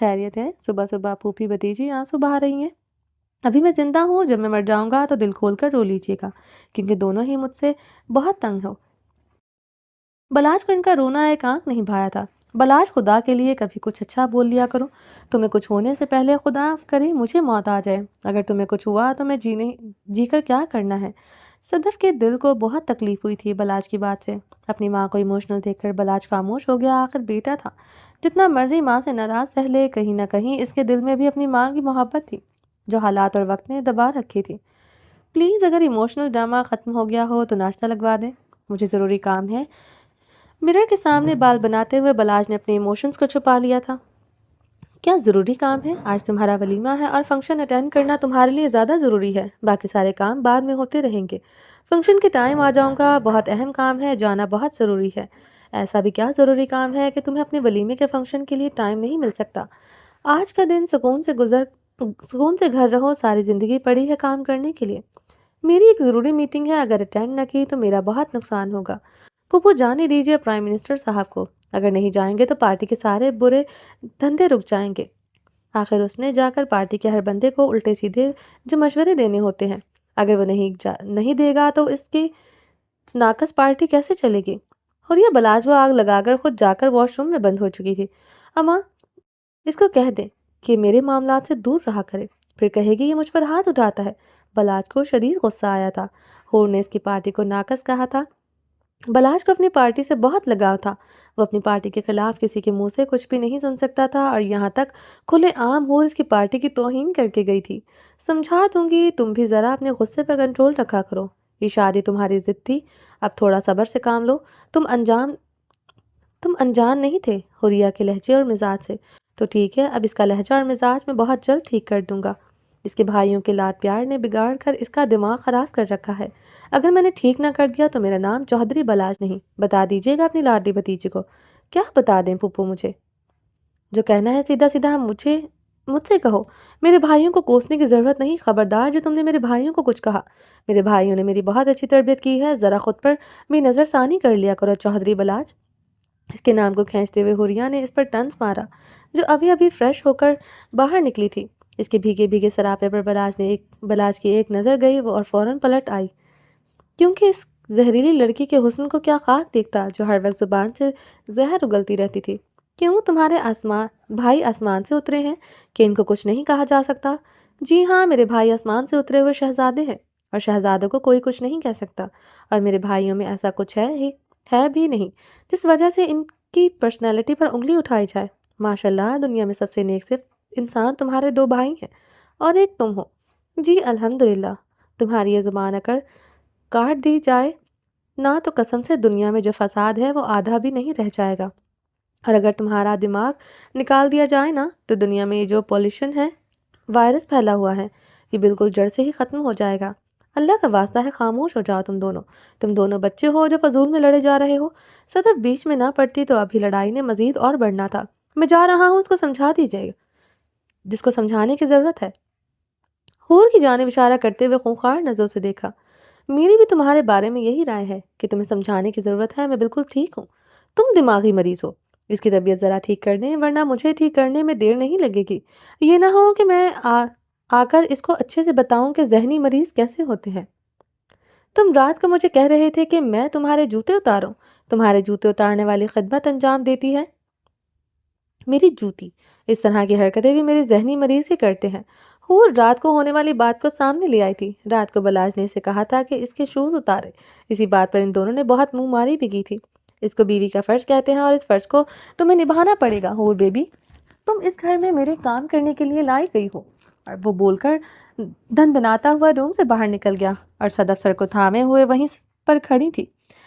خیریت ہے؟ صبح صبح پھوپھی بھتیجی آنسو بہا رہی ہیں۔ ابھی میں زندہ ہوں، جب میں مر جاؤں گا تو دل کھول کر رو لیجیے گا، کیونکہ دونوں ہی مجھ سے بہت تنگ ہو۔ بلاش کو ان کا رونا ایک آنکھ نہیں بھایا تھا۔ بلاش، خدا کے لیے کبھی کچھ اچھا بول لیا کرو، تمہیں کچھ ہونے سے پہلے خدا کرے مجھے موت آ جائے، اگر تمہیں کچھ ہوا تو میں جی کر کیا کرنا ہے۔ صدف کے دل کو بہت تکلیف ہوئی تھی بلاش کی بات سے۔ اپنی ماں کو ایموشنل دیکھ کر بلاش خاموش ہو گیا، آخر بیٹا تھا، جتنا مرضی ماں سے ناراض رہ لے، کہیں نہ کہیں اس کے دل میں بھی اپنی ماں کی محبت تھی جو حالات اور وقت نے دبا رکھی تھی۔ پلیز اگر ایموشنل ڈرامہ ختم ہو گیا ہو تو ناشتہ لگوا دیں، مجھے ضروری کام ہے۔ مرر کے سامنے بال بناتے ہوئے بلاش نے اپنے ایموشنز کو چھپا لیا تھا۔ کیا ضروری کام ہے؟ آج تمہارا ولیمہ ہے اور فنکشن اٹینڈ کرنا تمہارے لیے زیادہ ضروری ہے، باقی سارے کام بعد میں ہوتے رہیں گے۔ فنکشن کے ٹائم آ جاؤں گا، بہت اہم کام ہے، جانا بہت ضروری ہے۔ ایسا بھی کیا ضروری کام ہے کہ تمہیں اپنے ولیمے کے فنکشن کے لیے ٹائم نہیں مل سکتا؟ آج کا دن سکون سے گھر رہو، ساری زندگی پڑی ہے کام کرنے کے لیے۔ میری ایک ضروری میٹنگ ہے، اگر اٹینڈ نہ کی تو میرا بہت نقصان ہوگا۔ پھپھو جانے دیجیے پرائم منسٹر صاحب کو، اگر نہیں جائیں گے تو پارٹی کے سارے برے دھندے رک جائیں گے۔ آخر اس نے جا کر پارٹی کے ہر بندے کو الٹے سیدھے جو مشورے دینے ہوتے ہیں، اگر وہ نہیں دے گا تو اس کی ناقص پارٹی کیسے چلے گی؟ اور یہ بلاش وہ آگ لگا کر خود جا کر واش روم میں بند ہو چکی تھی۔ اماں، اس کو کہہ دیں کہ میرے معاملات سے دور رہا کرے، پھر کہے گی یہ مجھ پر ہاتھ اٹھاتا ہے۔ بلاش کو شدید غصہ آیا تھا۔ ہور نے اس کی پارٹی کو ناقص کہا تھا۔ بلاش کو اپنی پارٹی سے بہت لگاؤ تھا، وہ اپنی پارٹی کے خلاف کسی کے منہ سے کچھ بھی نہیں سن سکتا تھا، اور یہاں تک کھلے عام ہور اس کی پارٹی کی توہین کر کے گئی تھی۔ سمجھا دوں گی، تم بھی ذرا اپنے غصے پر کنٹرول رکھا کرو، یہ شادی تمہاری ضد تھی، اب تھوڑا صبر سے کام لو۔ تم انجان نہیں تھے حوریہ کے لہجے اور مزاج سے، تو ٹھیک ہے، اب اس کا لہجہ اور مزاج میں بہت جلد ٹھیک کر دوں گا۔ اس کے بھائیوں کے لاڈ پیار نے بگاڑ کر اس کا دماغ خراب کر رکھا ہے، اگر میں نے ٹھیک نہ کر دیا تو میرا نام چودھری بلاش نہیں۔ بتا دیجیے گا اپنی لاڈلی بھتیجی کو۔ کیا بتا دیں پھپھو؟ مجھے جو کہنا ہے سیدھا سیدھا مجھ سے کہو، میرے بھائیوں کو کوسنے کی ضرورت نہیں، خبردار جو تم نے میرے بھائیوں کو کچھ کہا۔ میرے بھائیوں نے میری بہت اچھی تربیت کی ہے، ذرا خود پر بھی نظر ثانی کر لیا کرو چودھری بلاش۔ اس کے نام کو کھینچتے ہوئے حوریہ نے اس پر طنز مارا، جو ابھی ابھی فریش ہو کر باہر نکلی تھی۔ اس کے بھیگے بھیگے سراپے پر بلاش کی ایک نظر گئی اور فوراً پلٹ آئی، کیونکہ اس زہریلی لڑکی کے حسن کو کیا خاک دیکھتا جو ہر وقت زبان سے زہر اگلتی رہتی تھی۔ کیوں تمہارے بھائی آسمان سے اترے ہیں کہ ان کو کچھ نہیں کہا جا سکتا؟ جی ہاں، میرے بھائی آسمان سے اترے ہوئے شہزادے ہیں، اور شہزادوں کو کوئی کچھ نہیں کہہ سکتا، اور میرے بھائیوں میں ایسا کچھ ہے بھی نہیں جس وجہ سے ان کی پرسنالٹی پر انگلی اٹھائی جائے۔ ماشاءاللہ، دنیا میں سب سے نیک صرف انسان تمہارے 2 بھائی ہیں اور ایک تم ہو۔ جی الحمدللہ، تمہاری یہ زبان اگر کاٹ دی جائے نہ تو قسم سے دنیا میں جو فساد ہے وہ آدھا بھی نہیں رہ جائے گا، اور اگر تمہارا دماغ نکال دیا جائے نا تو دنیا میں یہ جو پولیوشن ہے، وائرس پھیلا ہوا ہے، یہ بالکل جڑ سے ہی ختم ہو جائے گا۔ اللہ کا واسطہ ہے خاموش ہو جاؤ تم دونوں بچے ہو جو فضول میں لڑے جا رہے ہو۔ صدف بیچ میں نہ پڑتی تو ابھی لڑائی نے مزید اور بڑھنا تھا۔ میں جا رہا ہوں، اس کو سمجھا دیجیے جس کو سمجھانے کی ضرورت ہے۔ حور کی جانب اشارہ کرتے ہوئے خونخوار نظروں سے دیکھا۔ میری بھی تمہارے بارے میں یہی رائے ہے کہ تمہیں سمجھانے کی ضرورت ہے، میں بالکل ٹھیک ہوں، تم دماغی مریض ہو، اس کی طبیعت ذرا ٹھیک کر دیں ورنہ مجھے ٹھیک کرنے میں دیر نہیں لگے گی۔ یہ نہ ہو کہ میں آ کر اس کو اچھے سے بتاؤں کہ ذہنی مریض کیسے ہوتے ہیں۔ تم رات کو مجھے کہہ رہے تھے کہ میں تمہارے جوتے اتاروں، تمہارے جوتے اتارنے والی خدمت انجام دیتی ہے میری جوتی۔ اس طرح کی حرکتیں بھی میرے ذہنی مریض ہی کرتے ہیں۔ حور رات کو ہونے والی بات کو سامنے لے آئی تھی۔ رات کو بلاش نے اسے کہا تھا کہ اس کے شوز اتارے، اسی بات پر ان دونوں نے بہت منہ ماری بھی کی تھی۔ اس کو بیوی کا فرض کہتے ہیں اور اس فرض کو تمہیں نبھانا پڑے گا۔ حور بیبی، تم اس گھر میں میرے کام کرنے کے لیے لائی گئی ہو۔ اور وہ بول کر دھندناتا ہوا روم سے باہر نکل گیا، اور صدف سر کو تھامے ہوئے وہیں پر کھڑی تھی۔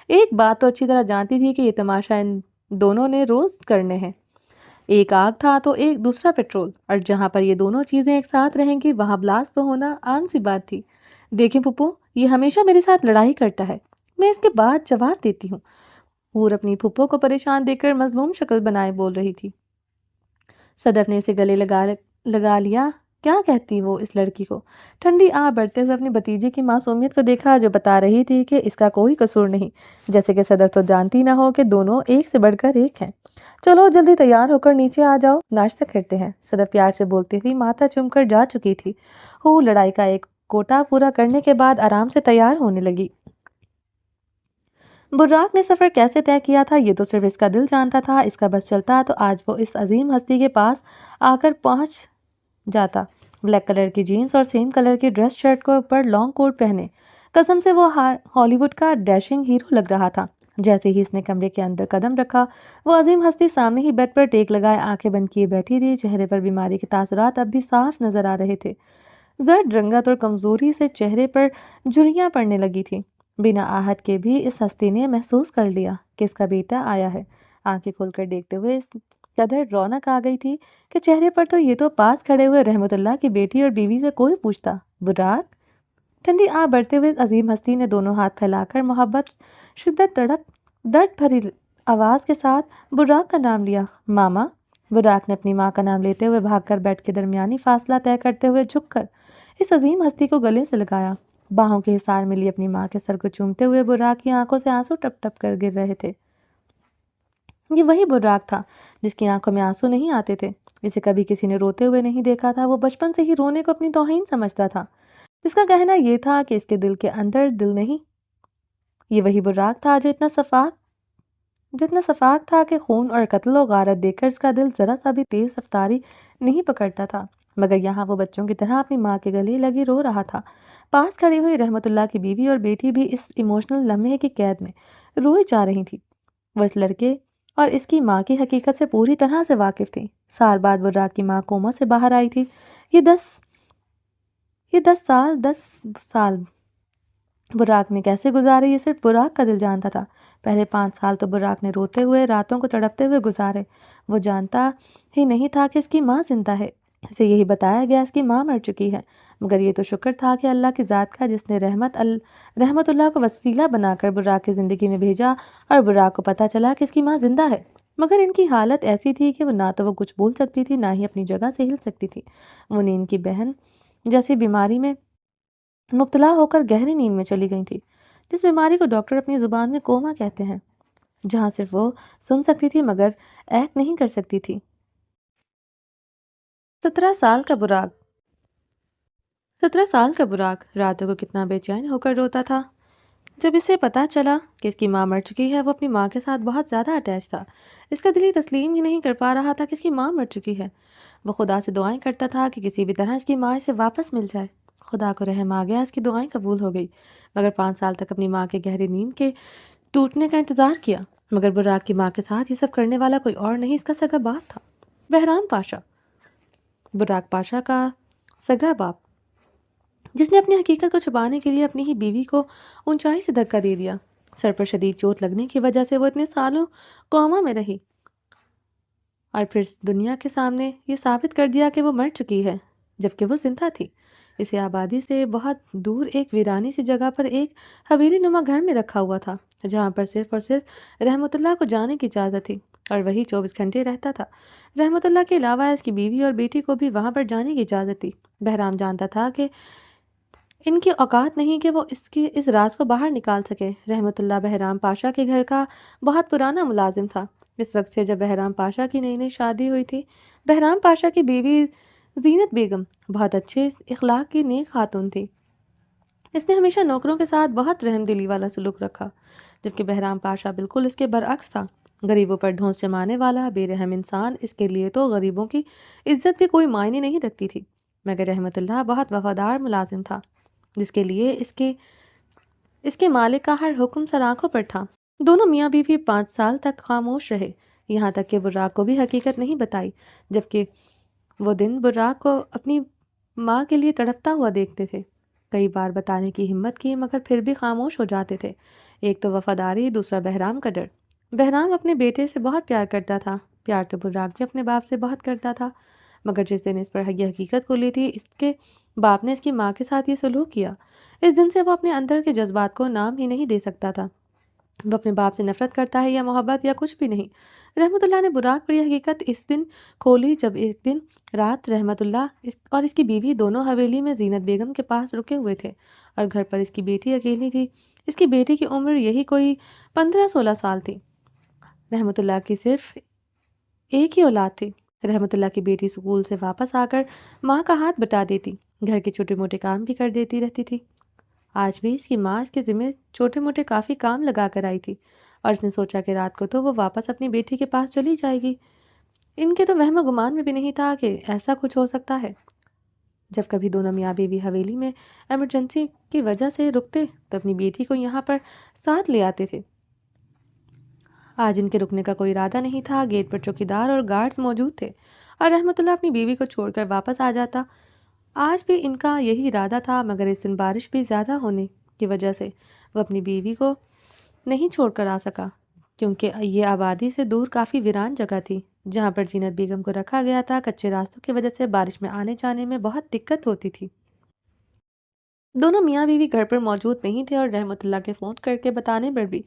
ایک بات تو اچھی طرح جانتی تھی کہ یہ تماشا ان دونوں نے روز کرنے ہیں، ایک آگ تھا تو ایک دوسرا پیٹرول، اور جہاں پر یہ دونوں چیزیں ایک ساتھ رہیں گی وہاں بلاس تو ہونا عام سی بات تھی۔ دیکھیں پھپھو، یہ ہمیشہ میرے ساتھ لڑائی کرتا ہے، میں اس کے بعد جواب دیتی ہوں۔ حور اپنی پھپھو کو پریشان دیکھ کر مظلوم شکل بنائے بول رہی تھی۔ صدف نے اسے گلے لگا لیا کیا کہتی وہ اس لڑکی کو؟ ٹھنڈی آہ بڑھتے ہوئے اپنی بھتیجی کی معصومیت کو دیکھا جو بتا رہی تھی کہ اس کا کوئی قصور نہیں، جیسے کہ صدف تو جانتی نہ ہو کہ دونوں ایک سے بڑھ کر ایک ہیں۔ چلو جلدی تیار ہو کر نیچے آ جاؤ، ناشتہ کرتے ہیں، صدف پیار سے بولتی ہوئی ماتھا چوم کر جا چکی تھی۔ لڑائی کا ایک کوٹا پورا کرنے کے بعد آرام سے تیار ہونے لگی۔ براق نے سفر کیسے طے کیا تھا یہ تو صرف اس کا دل جانتا تھا، اس کا بس چلتا تو آج وہ اس عظیم ہستی کے پاس آ کر پہنچ جاتا۔ بلیک کلر کی جینز اور سیم کلر کی ڈریس شرٹ کو اوپر لانگ کوٹ پہنے، قسم سے وہ ہالی ووڈ کا ڈیشنگ ہیرو لگ رہا تھا۔ جیسے ہی اس نے کمرے کے اندر قدم رکھا، وہ عظیم ہستی سامنے ہی بیڈ پر ٹیک لگائے آنکھیں بند کیے بیٹھی تھی، چہرے پر بیماری کے تاثرات اب بھی صاف نظر آ رہے تھے۔ زرد رنگت اور کمزوری سے چہرے پر جھریاں پڑنے لگی تھی۔ بنا آہت کے بھی اس ہستی نے محسوس کر لیا کہ اس کا بیٹا آیا ہے۔ آنکھیں کھول کر دیکھتے ہوئے اس قدر رونق آ گئی تھی کہ چہرے پر تو یہ تو پاس کھڑے ہوئے رحمت اللہ کی بیٹی اور بیوی سے کوئی پوچھتا، براق؟ ٹھنڈی آہ بڑھتے ہوئے عظیم ہستی نے دونوں ہاتھ پھیلا کر محبت، شدت، درد بھری آواز کے ساتھ براق کا نام لیا۔ ماما! براق نے اپنی ماں کا نام لیتے ہوئے بھاگ کر بیڈ کے درمیانی فاصلہ طے کرتے ہوئے جھک کر اس عظیم ہستی کو گلے سے لگایا۔ باہوں کے حصار میں لی اپنی ماں کے سر کو چومتے ہوئے براق کی آنکھوں سے آنسو ٹپ ٹپ کر گر رہے تھے۔ یہ وہی براق تھا جس کی آنکھوں میں آنسو نہیں آتے تھے، جسے کبھی کسی نے روتے ہوئے نہیں دیکھا تھا۔ وہ بچپن سے ہی رونے کو اپنی توہین سمجھتا تھا، جس کا کہنا یہ تھا کہ اس کے دل کے اندر دل نہیں۔ یہ وہی براق تھا جو اتنا صفاق تھا کہ خون اور قتل و غارت دیکھ کر اس کا دل ذرا سا بھی تیز رفتاری نہیں پکڑتا تھا، مگر یہاں وہ بچوں کی طرح اپنی ماں کے گلے لگی رو رہا تھا۔ پاس کھڑی ہوئی رحمت اللہ کی بیوی اور بیٹی بھی اس ایموشنل لمحے کی قید میں روئی جا رہی تھی۔ وہ اس لڑکے اور اس کی ماں کی حقیقت سے پوری طرح سے واقف تھی۔ سال بعد براق کی ماں کوما سے باہر آئی تھی۔ یہ دس سال براق نے کیسے گزارے یہ صرف براق کا دل جانتا تھا۔ پہلے 5 سال تو براق نے روتے ہوئے، راتوں کو تڑپتے ہوئے گزارے۔ وہ جانتا ہی نہیں تھا کہ اس کی ماں زندہ ہے، اسے یہی بتایا گیا اس کی ماں مر چکی ہے، مگر یہ تو شکر تھا کہ اللہ کی ذات کا جس نے رحمت اللہ کو وسیلہ بنا کر براق کی زندگی میں بھیجا اور براق کو پتہ چلا کہ اس کی ماں زندہ ہے۔ مگر ان کی حالت ایسی تھی کہ وہ نہ تو وہ کچھ بول سکتی تھی، نہ ہی اپنی جگہ سے ہل سکتی تھی۔ وہ نیند کی بہن جیسی بیماری میں مبتلا ہو کر گہری نیند میں چلی گئی تھی، جس بیماری کو ڈاکٹر اپنی زبان میں کوما کہتے ہیں، جہاں صرف وہ سن سکتی تھی مگر ایکٹ نہیں کر سکتی تھی۔ 17 سال کا براق 17 سال کا براق راتوں کو کتنا بے چین ہو کر روتا تھا۔ جب اسے پتا چلا کہ اس کی ماں مر چکی ہے، وہ اپنی ماں کے ساتھ بہت زیادہ اٹیچ تھا۔ اس کا دل ہی تسلیم ہی نہیں کر پا رہا تھا کہ اس کی ماں مر چکی ہے۔ وہ خدا سے دعائیں کرتا تھا کہ کسی بھی طرح اس کی ماں اسے واپس مل جائے۔ خدا کو رحم آ گیا، اس کی دعائیں قبول ہو گئی، مگر 5 سال تک اپنی ماں کے گہری نیند کے ٹوٹنے کا انتظار کیا۔ مگر براق کی ماں کے ساتھ یہ سب کرنے والا کوئی اور نہیں، اس کا سگا باپ تھا، بہرام پاشا، براق پاشا کا سگا باپ، جس نے اپنی حقیقت کو چھپانے کے لیے اپنی ہی بیوی کو اونچائی سے دھکا دے دیا۔ سر پر شدید چوٹ لگنے کی وجہ سے وہ اتنے سالوں کوما میں رہی اور پھر دنیا کے سامنے یہ ثابت کر دیا کہ وہ مر چکی ہے، جبکہ وہ زندہ تھی۔ اسے آبادی سے بہت دور ایک ویرانی سی جگہ پر ایک حویلی نما گھر میں رکھا ہوا تھا، جہاں پر صرف اور صرف رحمت اللہ کو جانے کی اجازت تھی اور وہی 24 گھنٹے رہتا تھا۔ رحمت اللہ کے علاوہ اس کی بیوی اور بیٹی کو بھی وہاں پر جانے کی اجازت تھی۔ بہرام جانتا تھا کہ ان کی اوقات نہیں کہ وہ اس راز کو باہر نکال سکے۔ رحمت اللہ بہرام پاشا کے گھر کا بہت پرانا ملازم تھا۔ اس وقت سے جب بہرام پاشا کی نئی شادی ہوئی تھی، بہرام پاشا کی بیوی زینت بیگم بہت اچھے اخلاق کی نیک خاتون تھی۔ اس نے ہمیشہ نوکروں کے ساتھ بہت رحم دلی والا سلوک رکھا، جبکہ بہرام پاشا بالکل اس کے برعکس تھا، غریبوں پر ڈھونس جمانے والا بے رحم انسان۔ اس کے لیے تو غریبوں کی عزت بھی کوئی معنی نہیں رکھتی تھی، مگر رحمت اللہ بہت وفادار ملازم تھا، جس کے لیے اس کے مالک کا ہر حکم سر آنکھوں پر تھا۔ دونوں میاں بیوی 5 سال تک خاموش رہے، یہاں تک کہ براق کو بھی حقیقت نہیں بتائی، جبکہ وہ دن براق کو اپنی ماں کے لیے تڑپتا ہوا دیکھتے تھے۔ کئی بار بتانے کی ہمت کی مگر پھر بھی خاموش ہو جاتے تھے۔ ایک تو وفاداری، دوسرا بہرام کا ڈر۔ بہرام اپنے بیٹے سے بہت پیار کرتا تھا، پیار تو براق بھی اپنے باپ سے بہت کرتا تھا، مگر جس دن اس پر یہ حقیقت کھلی تھی اس کے باپ نے اس کی ماں کے ساتھ یہ سلوک کیا، اس دن سے وہ اپنے اندر کے جذبات کو نام ہی نہیں دے سکتا تھا۔ وہ اپنے باپ سے نفرت کرتا ہے یا محبت یا کچھ بھی نہیں۔ رحمت اللہ نے براق پر یہ حقیقت اس دن کھولی جب ایک دن رات رحمت اللہ اور اس کی بیوی دونوں حویلی میں زینت بیگم کے پاس رکے ہوئے تھے اور گھر پر اس کی بیٹی اکیلی تھی۔ اس کی بیٹی کی عمر یہی کوئی 15-16 سال تھی۔ رحمت اللہ کی صرف ایک ہی اولاد تھی۔ رحمت اللہ کی بیٹی اسکول سے واپس آ کر ماں کا ہاتھ بٹا دیتی، گھر کے چھوٹے موٹے کام بھی کر دیتی رہتی تھی۔ آج بھی اس کی ماں اس کے ذمہ چھوٹے موٹے کافی کام لگا کر آئی تھی اور اس نے سوچا کہ رات کو تو وہ واپس اپنی بیٹی کے پاس چلی جائے گی۔ ان کے تو وہم و گمان میں بھی نہیں تھا کہ ایسا کچھ ہو سکتا ہے۔ جب کبھی دونوں میاں بیوی حویلی میں ایمرجنسی کی وجہ سے رکتے تو اپنی بیٹی کو یہاں پر ساتھ لے آتے تھے۔ آج ان کے رکنے کا کوئی ارادہ نہیں تھا۔ گیٹ پر چوکیدار اور گارڈز موجود تھے اور رحمت اللہ اپنی بیوی کو چھوڑ کر واپس آ جاتا۔ آج بھی ان کا یہی ارادہ تھا، مگر اس دن بارش بھی زیادہ ہونے کی وجہ سے وہ اپنی بیوی کو نہیں چھوڑ کر آ سکا، کیونکہ یہ آبادی سے دور کافی ویران جگہ تھی جہاں پر زینت بیگم کو رکھا گیا تھا۔ کچے راستوں کی وجہ سے بارش میں آنے جانے میں بہت دقت ہوتی تھی۔ دونوں میاں بیوی گھر پر موجود نہیں تھے اور رحمت اللہ کے فون کر کے بتانے پر بھی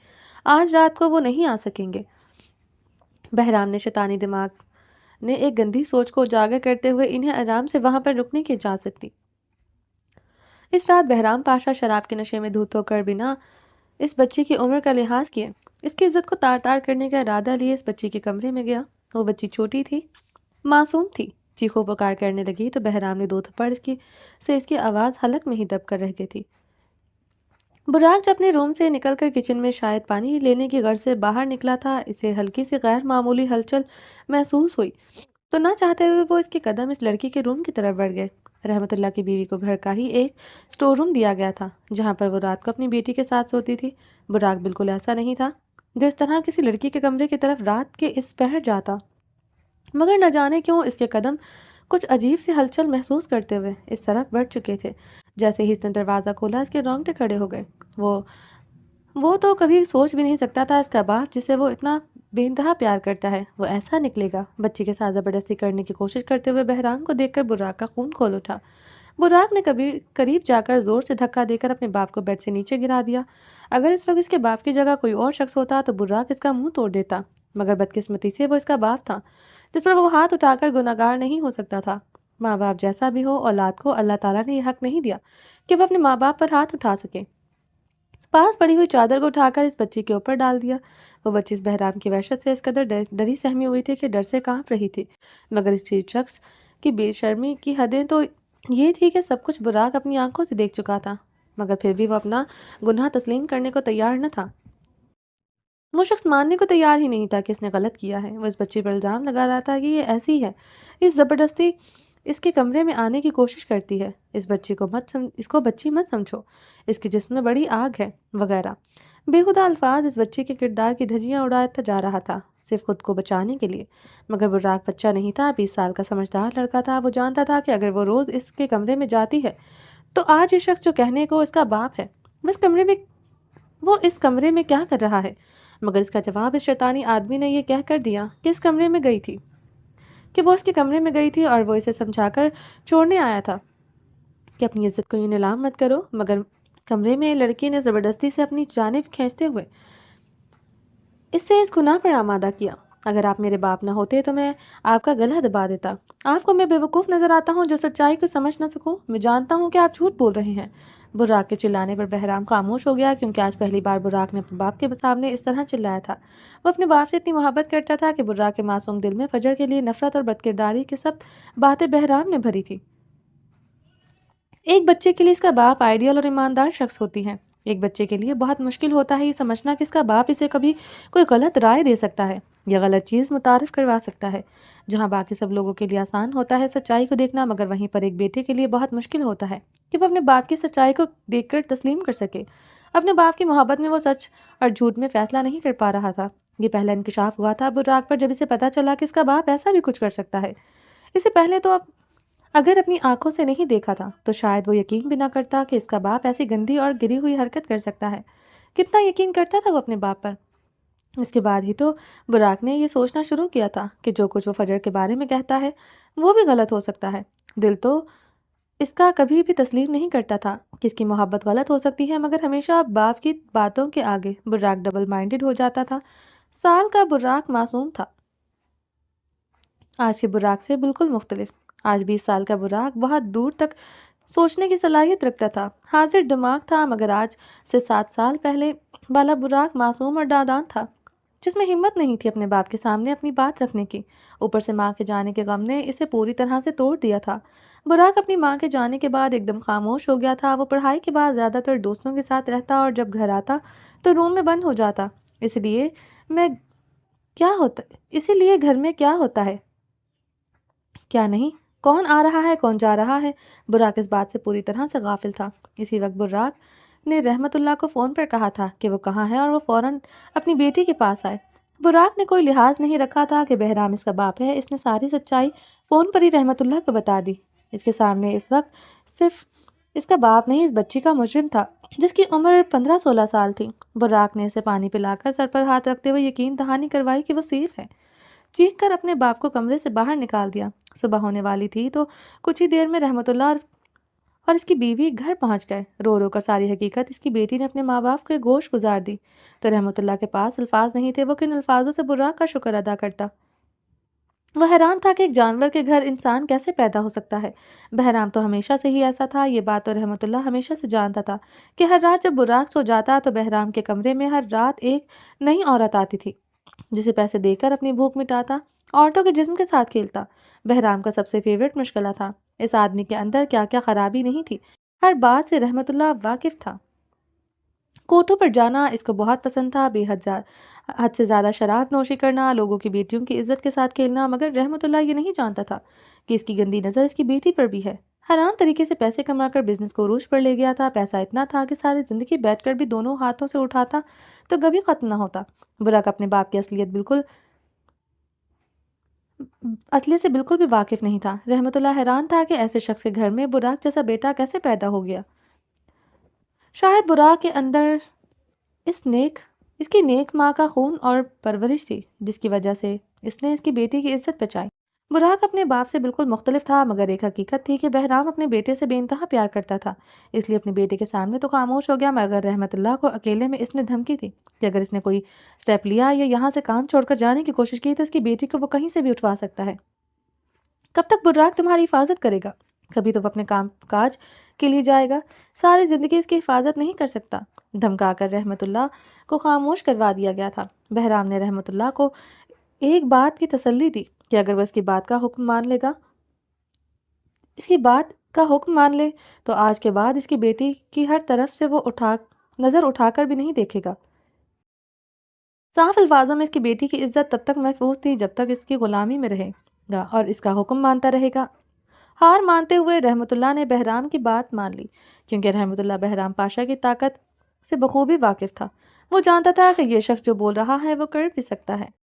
آج رات کو وہ نہیں آ سکیں گے۔ بہرام نے شیطانی دماغ نے ایک گندی سوچ کو اجاگر کرتے ہوئے انہیں آرام سے وہاں پر رکنے کی اجازت دی۔ اس رات بہرام پاشا شراب کے نشے میں دھت ہو کر بنا اس بچی کی عمر کا لحاظ کیے اس کی عزت کو تار تار کرنے کا ارادہ لیے اس بچی کے کمرے میں گیا۔ وہ بچی چھوٹی تھی، معصوم تھی۔ چیخو پکار کرنے لگی تو بہرام نے 2 تھپڑ اس کی آواز حلق میں ہی دب کر رہ گئی تھی۔ براق جو اپنے روم سے نکل کر کچن میں شاید پانی لینے کی غرض سے باہر نکلا تھا، اسے ہلکی سی غیر معمولی ہلچل محسوس ہوئی تو نہ چاہتے ہوئے وہ اس کے قدم اس لڑکی کے روم کی طرف بڑھ گئے۔ رحمت اللہ کی بیوی کو گھر کا ہی ایک سٹور روم دیا گیا تھا جہاں پر وہ رات کو اپنی بیٹی کے ساتھ سوتی تھی۔ براق بالکل ایسا نہیں تھا جو اس طرح کسی لڑکی کے کمرے کی طرف رات کے اس پہر جاتا، مگر نہ جانے کیوں اس کے قدم کچھ عجیب سی ہلچل محسوس کرتے ہوئے اس طرف بڑھ چکے تھے۔ جیسے ہی اس نے دروازہ کھولا اس کے رونگٹے کھڑے ہو گئے۔ وہ تو کبھی سوچ بھی نہیں سکتا تھا اس کا باپ جسے وہ اتنا بے انتہا پیار کرتا ہے وہ ایسا نکلے گا۔ بچی کے ساتھ زبردستی کرنے کی کوشش کرتے ہوئے بہرام کو دیکھ کر براق کا خون کھول اٹھا۔ براق نے قریب جا کر زور سے دھکا دے کر اپنے باپ کو بیڈ سے نیچے گرا دیا۔ اگر اس وقت اس کے باپ کی جگہ کوئی اور شخص ہوتا تو براق اس کا منہ توڑ دیتا، مگر بدقسمتی سے وہ اس کا باپ تھا جس پر وہ ہاتھ اٹھا کر گناہگار نہیں ہو سکتا تھا۔ ماں باپ جیسا بھی ہو، اولاد کو اللہ تعالیٰ نے یہ حق نہیں دیا کہ وہ اپنے ماں باپ پر ہاتھ اٹھا سکے۔ پاس پڑی ہوئی چادر کو اٹھا کر اس بچی کے اوپر ڈال دیا۔ وہ بچی اس بہرام کی وحشت سے اس قدر ڈری سہمی ہوئی تھی کہ ڈر سے کانپ رہی تھی، مگر اس شخص کی بے شرمی کی حدیں تو یہ تھی کہ سب کچھ براق اپنی آنکھوں سے دیکھ چکا تھا، مگر پھر بھی وہ اپنا گناہ تسلیم کرنے کو تیار نہ تھا۔ وہ شخص ماننے کو تیار ہی نہیں تھا کہ اس نے غلط کیا ہے۔ وہ اس بچی پر الزام لگا رہا تھا کہ یہ ایسی ہے، اس زبردستی اس کے کمرے میں آنے کی کوشش کرتی ہے، اس کو بچی مت سمجھو، اس کے جسم میں بڑی آگ ہے وغیرہ بےہودہ الفاظ اس بچی کے کردار کی دھجیاں اڑاتا جا رہا تھا صرف خود کو بچانے کے لیے۔ مگر براق بچہ نہیں تھا، 20 سال کا سمجھدار لڑکا تھا۔ وہ جانتا تھا کہ اگر وہ روز اس کے کمرے میں جاتی ہے تو آج یہ شخص جو کہنے کو اس کا باپ ہے وہ اس کمرے میں کیا کر رہا ہے، مگر اس کا جواب اس شیطانی آدمی نے یہ کہہ کر دیا کہ اس کمرے میں گئی تھی، کہ وہ اس کے کمرے میں گئی تھی اور وہ اسے سمجھا کر چھوڑنے آیا تھا کہ اپنی عزت کو یہ نیلام مت کرو۔ مگر کمرے میں لڑکی نے زبردستی سے اپنی جانب کھینچتے ہوئے اس سے اس گناہ پر آمادہ کیا۔ اگر آپ میرے باپ نہ ہوتے تو میں آپ کا گلا دبا دیتا۔ آپ کو میں بیوقوف نظر آتا ہوں جو سچائی کو سمجھ نہ سکوں؟ میں جانتا ہوں کہ آپ جھوٹ بول رہے ہیں۔ براق کے چلانے پر بہرام خاموش ہو گیا، کیونکہ آج پہلی بار براق نے اپنے باپ کے سامنے اس طرح چلایا تھا۔ وہ اپنے باپ سے اتنی محبت کرتا تھا کہ براق کے معصوم دل میں فجر کے لیے نفرت اور بدکرداری کی سب باتیں بہرام نے بھری تھی۔ ایک بچے کے لیے اس کا باپ آئیڈیل اور ایماندار شخص ہوتی ہے۔ ایک بچے کے لیے بہت مشکل ہوتا ہے یہ سمجھنا کہ اس کا باپ اسے کبھی کوئی غلط رائے دے سکتا ہے یا غلط چیز متعارف کروا سکتا ہے۔ جہاں باقی سب لوگوں کے لیے آسان ہوتا ہے سچائی کو دیکھنا، مگر وہیں پر ایک بیٹے کے لیے بہت مشکل ہوتا ہے کہ وہ اپنے باپ کی سچائی کو دیکھ کر تسلیم کر سکے۔ اپنے باپ کی محبت میں وہ سچ اور جھوٹ میں فیصلہ نہیں کر پا رہا تھا۔ یہ پہلا انکشاف ہوا تھا براق پر جب اسے پتا چلا کہ اس کا باپ ایسا بھی کچھ کر سکتا ہے۔ اسے پہلے تو اگر اپنی آنکھوں سے نہیں دیکھا تھا تو شاید وہ یقین بھی نہ کرتا کہ اس کا باپ ایسی گندی اور گری ہوئی حرکت کر سکتا ہے۔ کتنا یقین کرتا تھا وہ اپنے باپ پر۔ اس کے بعد ہی تو براق نے یہ سوچنا شروع کیا تھا کہ جو کچھ وہ فجر کے بارے میں کہتا ہے وہ بھی غلط ہو سکتا ہے۔ دل تو اس کا کبھی بھی تسلیم نہیں کرتا تھا کہ اس کی محبت غلط ہو سکتی ہے، مگر ہمیشہ باپ کی باتوں کے آگے براق ڈبل مائنڈڈ ہو جاتا تھا۔ سال کا براق معصوم تھا، آج کے براق سے بالکل مختلف۔ آج 20 سال کا براق بہت دور تک سوچنے کی صلاحیت رکھتا تھا، حاضر دماغ تھا، مگر آج سے 7 سال پہلے والا براق معصوم اور نادان تھا، جس میں ہمت نہیں تھی اپنے باپ کے سامنے اپنی بات رکھنے کی۔ اوپر سے ماں کے جانے کے غم نے اسے پوری طرح سے توڑ دیا تھا۔ براق اپنی ماں کے جانے کے بعد ایک دم خاموش ہو گیا تھا۔ وہ پڑھائی کے بعد زیادہ تر دوستوں کے ساتھ رہتا اور جب گھر آتا تو روم میں بند ہو جاتا۔ اسی لیے گھر میں کیا ہوتا ہے، کیا نہیں، کون آ رہا ہے، کون جا رہا ہے، براق اس بات سے پوری طرح سے غافل تھا۔ اسی وقت براق نے رحمت اللہ کو فون پر کہا تھا کہ وہ کہاں ہے اور وہ فوراً اپنی بیٹی کے پاس آئے۔ براق نے کوئی لحاظ نہیں رکھا تھا کہ بہرام اس کا باپ ہے۔ اس نے ساری سچائی فون پر ہی رحمت اللہ کو بتا دی۔ اس کے سامنے اس وقت صرف اس کا باپ نہیں، اس بچی کا مجرم تھا جس کی عمر 15-16 سال تھی۔ براق نے اسے پانی پلا کر سر پر ہاتھ رکھتے ہوئے یقین دہانی کروائی کہ وہ سیف ہے، چیخ کر اپنے باپ کو کمرے سے باہر نکال دیا۔ صبح ہونے والی تھی تو کچھ ہی دیر میں رحمت اللہ اور اس کی بیوی گھر پہنچ گئے۔ رو رو کر ساری حقیقت اس کی بیٹی نے اپنے ماں باپ کے گوش گزار دی تو رحمت اللہ کے پاس الفاظ نہیں تھے۔ وہ کن الفاظوں سے براق کا شکر ادا کرتا۔ وہ حیران تھا کہ ایک جانور کے گھر انسان کیسے پیدا ہو سکتا ہے۔ بہرام تو ہمیشہ سے ہی ایسا تھا، یہ بات تو رحمت اللہ ہمیشہ سے جانتا تھا کہ ہر رات جب براق سو جاتا تو بہرام کے کمرے میں ہر رات ایک نئی عورت آتی تھی جسے پیسے دے کر اپنی بھوک مٹاتا، عورتوں کے جسم کے ساتھ کھیلتا۔ بہرام کا سب سے فیورٹ مشغلہ تھا۔ اس آدمی کے اندر کیا کیا خرابی نہیں تھی، ہر بات سے رحمت اللہ واقف تھا۔ کوٹوں پر جانا اس کو بہت پسند تھا، حد سے زیادہ شراب نوشی کرنا، لوگوں کی بیٹیوں کی عزت کے ساتھ کھیلنا، مگر رحمت اللہ یہ نہیں جانتا تھا کہ اس کی گندی نظر اس کی بیٹی پر بھی ہے۔ حرام طریقے سے پیسے کما کر بزنس کو عروج پر لے گیا تھا۔ پیسہ اتنا تھا کہ ساری زندگی بیٹھ کر بھی دونوں ہاتھوں سے اٹھاتا تو کبھی ختم نہ ہوتا۔ براق اپنے باپ کی اصلیت سے بالکل بھی واقف نہیں تھا۔ رحمت اللہ حیران تھا کہ ایسے شخص کے گھر میں براق جیسا بیٹا کیسے پیدا ہو گیا۔ شاید براق کے اندر اس کی نیک ماں کا خون اور پرورش تھی، جس کی وجہ سے اس نے اس کی بیٹی کی عزت بچائی۔ براق اپنے باپ سے بالکل مختلف تھا، مگر ایک حقیقت تھی کہ بہرام اپنے بیٹے سے بے انتہا پیار کرتا تھا، اس لیے اپنے بیٹے کے سامنے تو خاموش ہو گیا، مگر رحمت اللہ کو اکیلے میں اس نے دھمکی دی کہ اگر اس نے کوئی سٹیپ لیا یا یہاں سے کام چھوڑ کر جانے کی کوشش کی تو اس کی بیٹی کو وہ کہیں سے بھی اٹھوا سکتا ہے۔ کب تک براق تمہاری حفاظت کرے گا؟ کبھی تو وہ اپنے کام کاج کے لیے جائے گا، ساری زندگی اس کی حفاظت نہیں کر سکتا۔ دھمکا کر رحمت اللہ کو خاموش کروا دیا گیا تھا۔ بہرام نے رحمت اللہ کو ایک بات کی تسلی دی کہ اگر وہ اس کی بات کا حکم مان لے تو آج کے بعد اس کی بیٹی کی ہر طرف سے وہ نظر اٹھا کر بھی نہیں دیکھے گا۔ صاف الفاظوں میں اس کی بیٹی کی عزت تب تک محفوظ تھی جب تک اس کی غلامی میں رہے گا اور اس کا حکم مانتا رہے گا۔ ہار مانتے ہوئے رحمت اللہ نے بہرام کی بات مان لی، کیونکہ رحمت اللہ بہرام پاشا کی طاقت سے بخوبی واقف تھا۔ وہ جانتا تھا کہ یہ شخص جو بول رہا ہے وہ کر بھی سکتا ہے۔